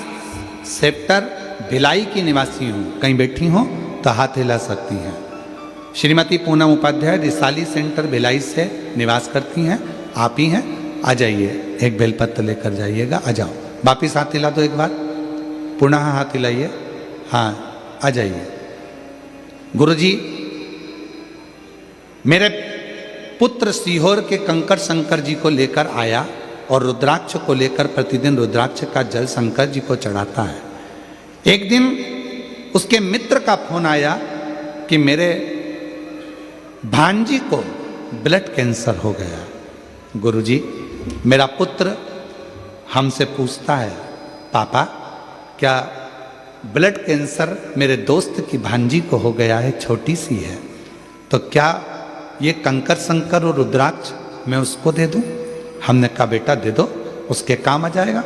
सेक्टर भिलाई की निवासी हूँ, कहीं बैठी हो तो हाथ हिला सकती हैं। श्रीमती पूनम उपाध्याय रिसाली सेंटर भिलाई से निवास करती हैं, आप ही हैं। आ जाइए, एक बेलपत्र लेकर जाइएगा, आ जाओ। वापिस हाथ हिला दो एक बार, पुनः हाथ हिलाइए, हाँ आ जाइए। गुरुजी, मेरे पुत्र सीहोर के कंकर शंकर जी को लेकर आया और रुद्राक्ष को लेकर प्रतिदिन रुद्राक्ष का जल शंकर जी को चढ़ाता है। एक दिन उसके मित्र का फोन आया कि मेरे भांजी को ब्लड कैंसर हो गया। गुरुजी, मेरा पुत्र हमसे पूछता है, पापा क्या ब्लड कैंसर मेरे दोस्त की भांजी को हो गया है, छोटी सी है, तो क्या ये कंकर शंकर और रुद्राक्ष मैं उसको दे दूं? हमने कहा बेटा दे दो, उसके काम आ जाएगा।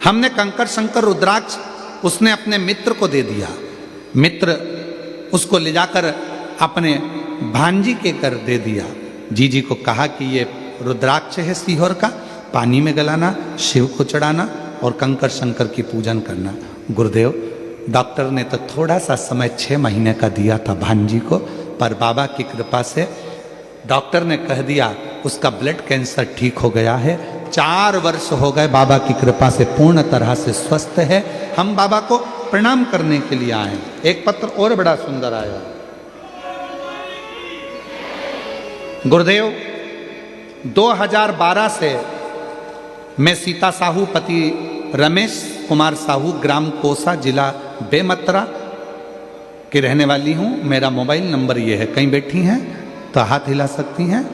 हमने कंकर शंकर रुद्राक्ष उसने अपने मित्र को दे दिया। मित्र उसको ले जाकर अपने भांजी के कर दे दिया। जीजी को कहा कि ये रुद्राक्ष है सीहोर का, पानी में गलाना, शिव को चढ़ाना और कंकर शंकर की पूजन करना। गुरुदेव, डॉक्टर ने तो थोड़ा सा समय 6 महीने का दिया था भांजी को, पर बाबा की कृपा से डॉक्टर ने कह दिया उसका ब्लड कैंसर ठीक हो गया है। 4 वर्ष हो गए, बाबा की कृपा से पूर्ण तरह से स्वस्थ है। हम बाबा को प्रणाम करने के लिए आए। एक पत्र और बड़ा सुंदर आया। गुरुदेव, 2012 से मैं सीता साहू पति रमेश कुमार साहू, ग्राम कोसा, जिला बेमतरा की रहने वाली हूँ। मेरा मोबाइल नंबर ये है, कहीं बैठी हैं तो हाथ हिला सकती हैं।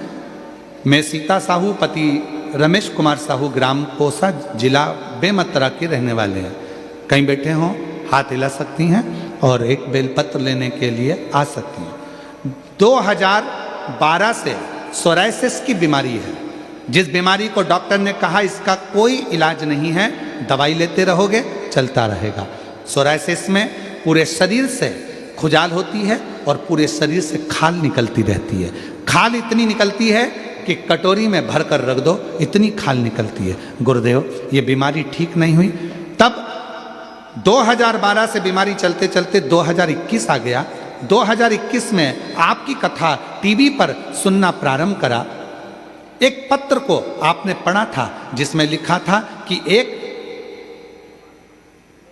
मैं सीता साहू पति रमेश कुमार साहू, ग्राम कोसा, जिला बेमतरा के रहने वाले हैं। कहीं बैठे हों हाथ हिला सकती हैं और एक बेलपत्र लेने के लिए आ सकती हैं। 2012 से सोराइसिस की बीमारी है, जिस बीमारी को डॉक्टर ने कहा इसका कोई इलाज नहीं है, दवाई लेते रहोगे चलता रहेगा। सोराइसिस में पूरे शरीर से खुजाल होती है और पूरे शरीर से खाल निकलती रहती है। खाल इतनी निकलती है कि कटोरी में भर कर रख दो, इतनी खाल निकलती है। गुरुदेव, ये बीमारी ठीक नहीं हुई। तब 2012 से बीमारी चलते चलते 2021 आ गया। 2021 में आपकी कथा टीवी पर सुनना प्रारंभ करा। एक पत्र को आपने पढ़ा था जिसमें लिखा था कि एक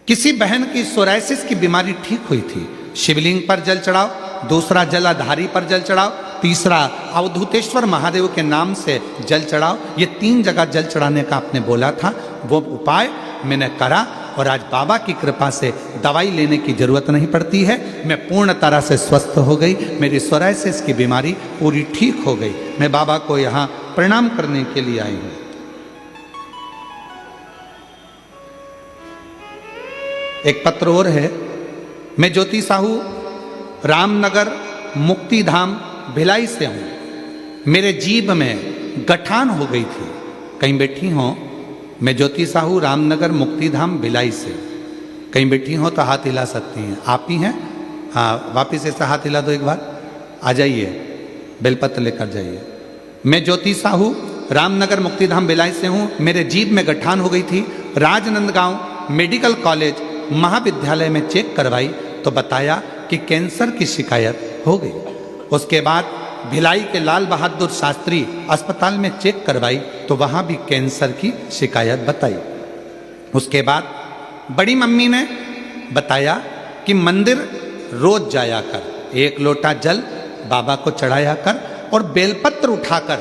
किसी बहन की सोराइसिस की बीमारी ठीक हुई थी। शिवलिंग पर जल चढ़ाओ, दूसरा जलाधारी पर जल चढ़ाओ, तीसरा अवधूतेश्वर महादेव के नाम से जल चढ़ाओ। ये 3 जगह जल चढ़ाने का आपने बोला था। वो उपाय मैंने करा और आज बाबा की कृपा से दवाई लेने की जरूरत नहीं पड़ती है। मैं पूर्ण तरह से स्वस्थ हो गई। मेरी सोराइसिस की बीमारी पूरी ठीक हो गई। मैं बाबा को यहाँ प्रणाम करने के लिए आई हूँ। एक पत्र और है। मैं ज्योति साहू, रामनगर मुक्ति धाम भिलाई से हूँ। मेरे जीभ में गठान हो गई थी। कहीं बैठी हो, मैं ज्योति साहू रामनगर मुक्तिधाम भिलाई से, कहीं बैठी हो तो हाथ हिला सकती हैं। आप ही हैं? हाँ, वापिस ऐसा हाथ हिला दो एक बार। आ जाइए, बेलपत्र लेकर जाइए। मैं ज्योति साहू रामनगर मुक्तिधाम भिलाई से हूँ। मेरे जीभ में गठान हो गई थी। राजनंदगांव मेडिकल कॉलेज महाविद्यालय में चेक करवाई तो बताया कि कैंसर की शिकायत हो गई। उसके बाद भिलाई के लाल बहादुर शास्त्री अस्पताल में चेक करवाई तो वहाँ भी कैंसर की शिकायत बताई। उसके बाद बड़ी मम्मी ने बताया कि मंदिर रोज जाया कर, 1 लोटा जल बाबा को चढ़ाया कर और बेलपत्र उठाकर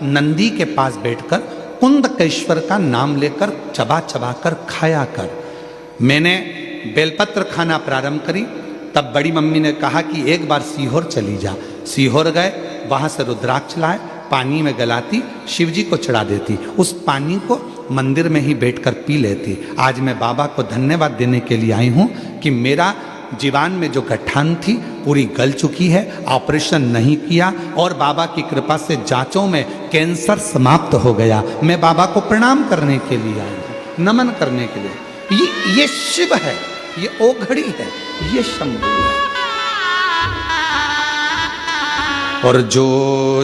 नंदी के पास बैठकर कुंदकेश्वर का नाम लेकर चबा चबा कर खाया कर। मैंने बेलपत्र खाना प्रारंभ करी, तब बड़ी मम्मी ने कहा कि एक बार सीहोर चली जा। सीहोर गए, वहाँ से रुद्राक्ष लाए, पानी में गलाती, शिव जी को चढ़ा देती, उस पानी को मंदिर में ही बैठकर पी लेती। आज मैं बाबा को धन्यवाद देने के लिए आई हूँ कि मेरा जीवान में जो गठान थी पूरी गल चुकी है, ऑपरेशन नहीं किया और बाबा की कृपा से जांचों में कैंसर समाप्त हो गया। मैं बाबा को प्रणाम करने के लिए आई हूँ, नमन करने के लिए। ये शिव है, ये ओघड़ी है, ये शंभू है। और जो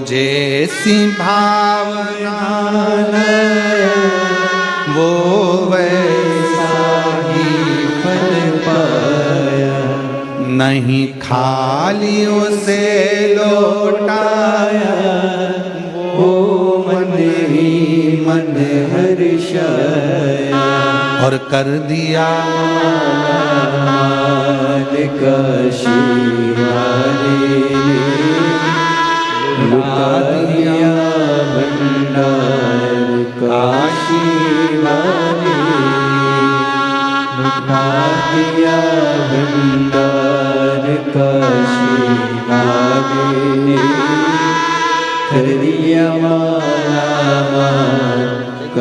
जैसी भावना वो वैसा ही फल पाया, नहीं खाली उसे लौटाया, वो मन ही मन हर्षाया। और कर दिया लुटा दिया भंडार काशी वाले, लुटा दिया भंडार काशी वाले, कर दिया माला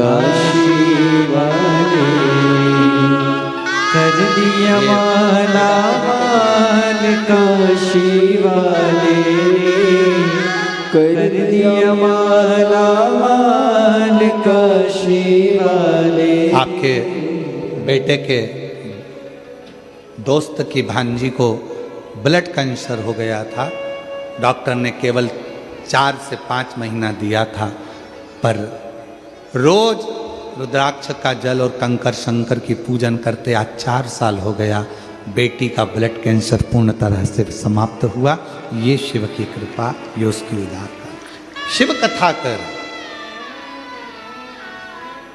काशी वाले, कर दिया माला काशी वाले, कर दिया माला काशी वाले। आपके बेटे के दोस्त की भांजी को ब्लड कैंसर हो गया था। डॉक्टर ने केवल 4 से 5 महीना दिया था, पर रोज रुद्राक्ष का जल और कंकर शंकर की पूजन करते आज 4 साल हो गया। बेटी का ब्लड कैंसर पूर्ण तरह से समाप्त हुआ। ये शिव की कृपा, ये उसकी उदारता। शिव कथा कर,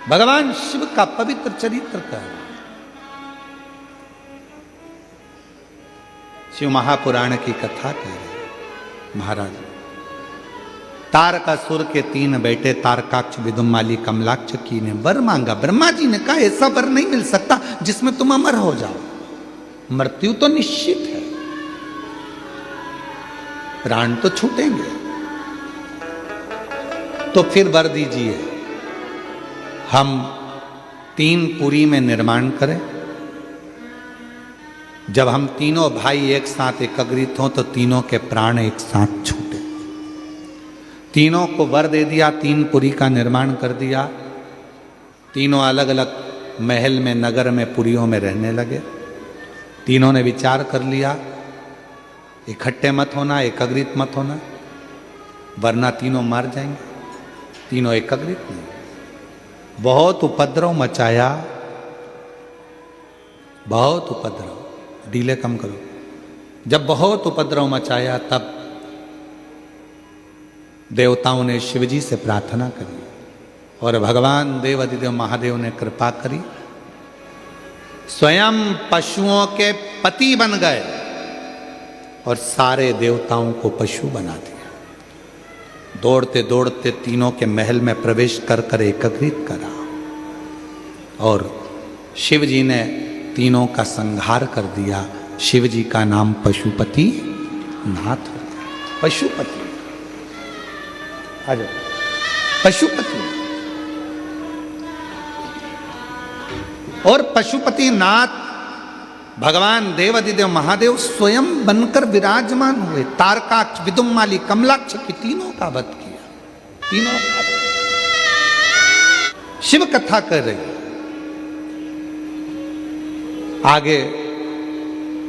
भगवान शिव का पवित्र चरित्र कर। शिव महापुराण की कथा कर। महाराज तारकासुर के 3 बेटे तारकाक्ष, विदुमाली, कमलाक्ष की ने वर मांगा। ब्रह्मा जी ने कहा ऐसा वर नहीं मिल सकता जिसमें तुम अमर हो जाओ, मृत्यु तो निश्चित है, प्राण तो छूटेंगे, तो फिर वर दीजिए हम 3 पुरी में निर्माण करें। जब हम तीनों भाई एक साथ एकत्रित हों तो तीनों के प्राण एक साथ छूटे। तीनों को वर दे दिया, 3 पुरी का निर्माण कर दिया। तीनों अलग अलग महल में, नगर में, पुरियों में रहने लगे। तीनों ने विचार कर लिया इकट्ठे मत होना, एकत्रित मत होना, वरना तीनों मर जाएंगे। तीनों एकत्रित नहीं। बहुत उपद्रव मचाया, बहुत उपद्रव, डीले कम करो। जब बहुत उपद्रव मचाया तब देवताओं ने शिवजी से प्रार्थना करी और भगवान देवाधिदेव महादेव ने कृपा करी। स्वयं पशुओं के पति बन गए और सारे देवताओं को पशु बना दिया। दौड़ते दौड़ते तीनों के महल में प्रवेश कर कर एकत्रित करा और शिव जी ने तीनों का संहार कर दिया। शिव जी का नाम पशुपति नाथ हो गया। पशुपति, आ जाओ, पशुपति। और पशुपति नाथ भगवान देवाधिदेव महादेव स्वयं बनकर विराजमान हुए। तारकाक्ष, विदुमाली, कमलाक्ष की तीनों का वध किया। तीनों का शिव कथा कर रही है। आगे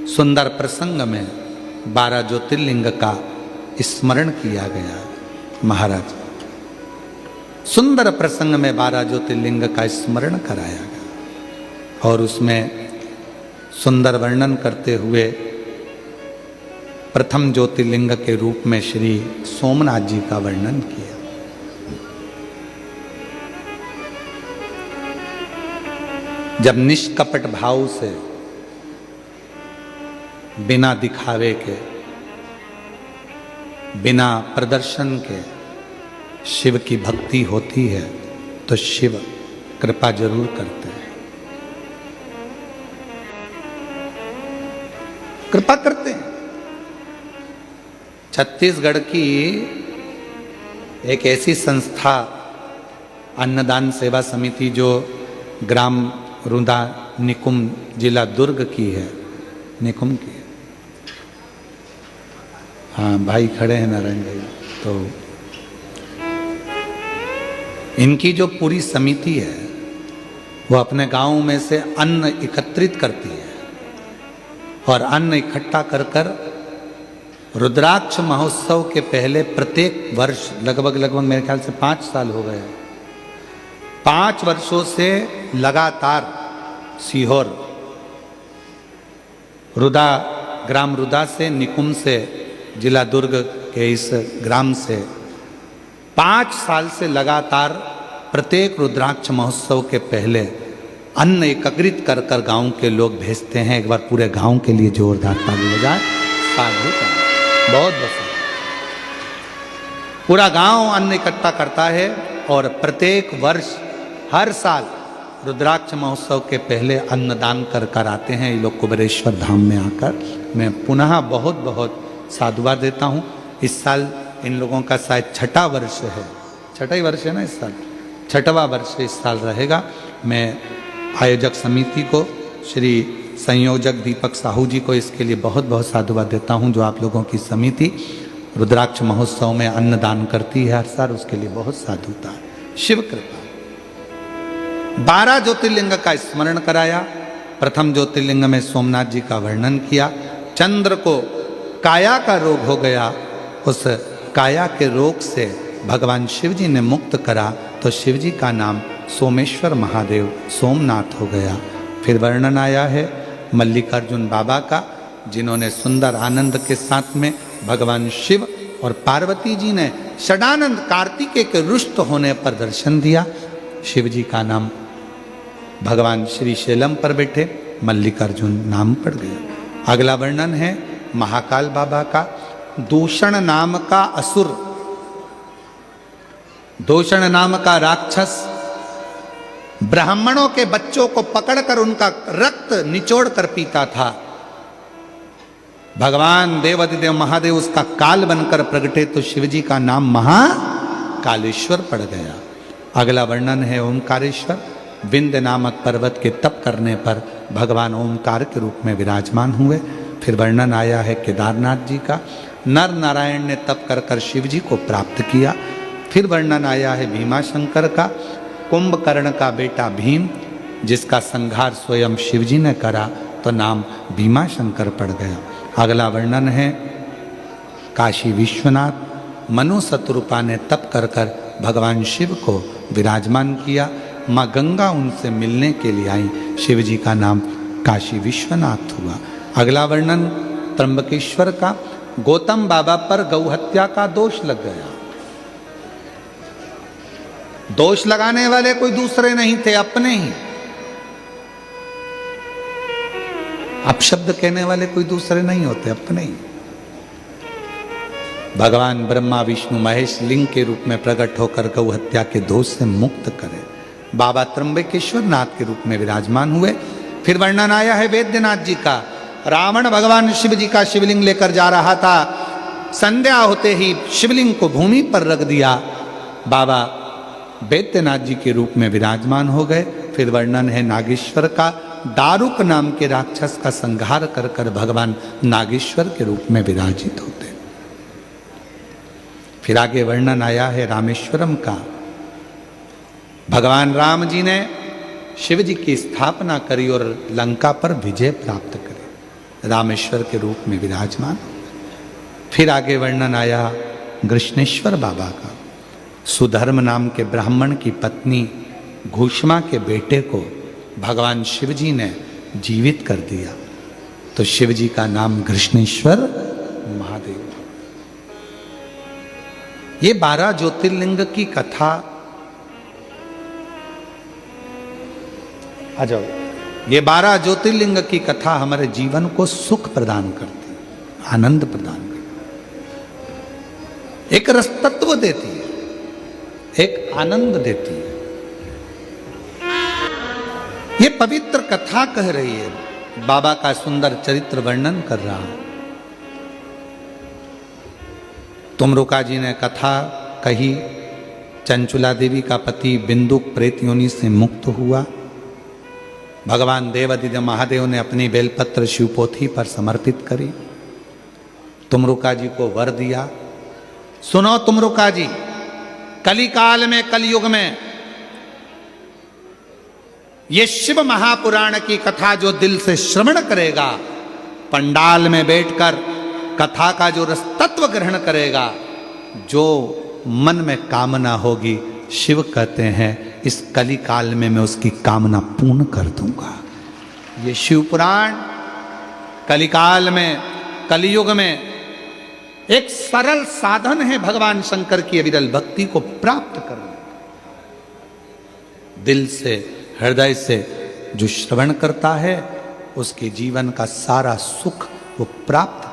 सुंदर प्रसंग में 12 ज्योतिर्लिंग का स्मरण किया गया। महाराज सुंदर प्रसंग में 12 ज्योतिर्लिंग का स्मरण कराया गया और उसमें सुंदर वर्णन करते हुए प्रथम ज्योतिर्लिंग के रूप में श्री सोमनाथ जी का वर्णन किया। जब निष्कपट भाव से बिना दिखावे के बिना प्रदर्शन के शिव की भक्ति होती है तो शिव कृपा जरूर करते हैं, कृपा करते हैं। छत्तीसगढ़ की एक ऐसी संस्था अन्नदान सेवा समिति जो ग्राम रुदा निकुम जिला दुर्ग की है, निकुम की है। हाँ भाई खड़े हैं नारायण भाई। तो इनकी जो पूरी समिति है वो अपने गांव में से अन्न एकत्रित करती है और अन्न इकट्ठा कर कर रुद्राक्ष महोत्सव के पहले प्रत्येक वर्ष लगभग मेरे ख्याल से 5 साल हो गए, 5 वर्षों से लगातार सीहोर रुदा ग्राम रुदा से निकुम से जिला दुर्ग के इस ग्राम से 5 साल से लगातार प्रत्येक रुद्राक्ष महोत्सव के पहले अन्न एकत्रित कर कर गांव के लोग भेजते हैं। एक बार पूरे गांव के लिए जोरदार ताली हो जाए। साधु का बहुत बहुत पूरा गांव अन्न इकट्ठा करता है और प्रत्येक वर्ष हर साल रुद्राक्ष महोत्सव के पहले अन्नदान कर कर आते हैं ये लोग कुबेरेश्वर धाम में आकर। मैं पुनः बहुत बहुत साधुवाद देता हूँ। इस साल इन लोगों का शायद 6ठा वर्ष है, 6ठा ही वर्ष है ना इस साल, 6ठवां वर्ष इस साल रहेगा। मैं आयोजक समिति को श्री संयोजक दीपक साहू जी को इसके लिए बहुत बहुत साधुवाद देता हूँ जो आप लोगों की समिति रुद्राक्ष महोत्सव में अन्नदान करती है हर साल, उसके लिए बहुत साधुता है। शिव कृपा। 12 ज्योतिर्लिंग का स्मरण कराया। प्रथम ज्योतिर्लिंग में सोमनाथ जी का वर्णन किया। चंद्र को काया का रोग हो गया, उस काया के रोग से भगवान शिव जी ने मुक्त करा तो शिव जी का नाम सोमेश्वर महादेव सोमनाथ हो गया। फिर वर्णन आया है मल्लिकार्जुन बाबा का जिन्होंने सुंदर आनंद के साथ में भगवान शिव और पार्वती जी ने षडानंद कार्तिकेय के रुष्ट होने पर दर्शन दिया। शिव जी का नाम भगवान श्री शैलम पर बैठे मल्लिकार्जुन नाम पड़ गया। अगला वर्णन है महाकाल बाबा का। दूषण नाम का असुर, दूषण नाम का राक्षस ब्राह्मणों के बच्चों को पकड़कर उनका रक्त निचोड़ कर पीता था। भगवान देवाधिदेव महादेव उसका काल बनकर प्रगटे तो शिवजी का नाम महाकालेश्वर पड़ गया। अगला वर्णन है ओमकारेश्वर। विंध्य नामक पर्वत के तप करने पर भगवान ओमकार के रूप में विराजमान हुए। फिर वर्णन आया है केदारनाथ जी का। नर नारायण ने तप कर कर शिव जी को प्राप्त किया। फिर वर्णन आया है भीमाशंकर का। कुंभकर्ण का बेटा भीम जिसका संहार स्वयं शिव जी ने करा तो नाम भीमाशंकर पड़ गया। अगला वर्णन है काशी विश्वनाथ। मनु शतरूपा ने तप कर कर भगवान शिव को विराजमान किया। माँ गंगा उनसे मिलने के लिए आई। शिव जी का नाम काशी विश्वनाथ हुआ। अगला वर्णन त्र्यंबकेश्वर का। गौतम बाबा पर गौहत्या का दोष लग गया। दोष लगाने वाले कोई दूसरे नहीं थे, अपने ही। अपशब्द कहने वाले कोई दूसरे नहीं होते, अपने ही। भगवान ब्रह्मा विष्णु महेश लिंग के रूप में प्रकट होकर गौहत्या के दोष से मुक्त करे बाबा त्र्यंबकेश्वर नाथ के रूप में विराजमान हुए। फिर वर्णन आया है वैद्यनाथ जी का। रावण भगवान शिव जी का शिवलिंग लेकर जा रहा था। संध्या होते ही शिवलिंग को भूमि पर रख दिया। बाबा वैद्यनाथ जी के रूप में विराजमान हो गए। फिर वर्णन है नागेश्वर का। दारुक नाम के राक्षस का संहार कर कर भगवान नागेश्वर के रूप में विराजित होते। फिर आगे वर्णन आया है रामेश्वरम का। भगवान राम जी ने शिव जी की स्थापना करी और लंका पर विजय प्राप्त करी, रामेश्वर के रूप में विराजमान। फिर आगे वर्णन आया कृष्णेश्वर बाबा का। सुधर्म नाम के ब्राह्मण की पत्नी घूष्मा के बेटे को भगवान शिव जी ने जीवित कर दिया, तो शिव जी का नाम कृष्णेश्वर महादेव। ये 12 ज्योतिर्लिंग की कथा, आ जाओ, ये 12 ज्योतिर्लिंग की कथा हमारे जीवन को सुख प्रदान करती है, आनंद प्रदान करती है, एक रसतत्व देती है, एक आनंद देती है। ये पवित्र कथा कह रही है, बाबा का सुंदर चरित्र वर्णन कर रहा है। तुमरुका जी ने कथा कही, चंचुला देवी का पति बिंदुक प्रेत योनि से मुक्त हुआ। भगवान देवादिदेव महादेव ने अपनी बेलपत्र शिवपोथी पर समर्पित करी, तुमरुका जी को वर दिया। सुनो तुमरुका जी, कलिकाल में, कलयुग में ये शिव महापुराण की कथा जो दिल से श्रवण करेगा, पंडाल में बैठकर कथा का जो रस तत्व ग्रहण करेगा, जो मन में कामना होगी, शिव कहते हैं इस कली काल में मैं उसकी कामना पूर्ण कर दूंगा। ये शिव पुराण कलिकाल में, कलियुग में एक सरल साधन है भगवान शंकर की अविरल भक्ति को प्राप्त करने। दिल से, हृदय से जो श्रवण करता है, उसके जीवन का सारा सुख वो प्राप्त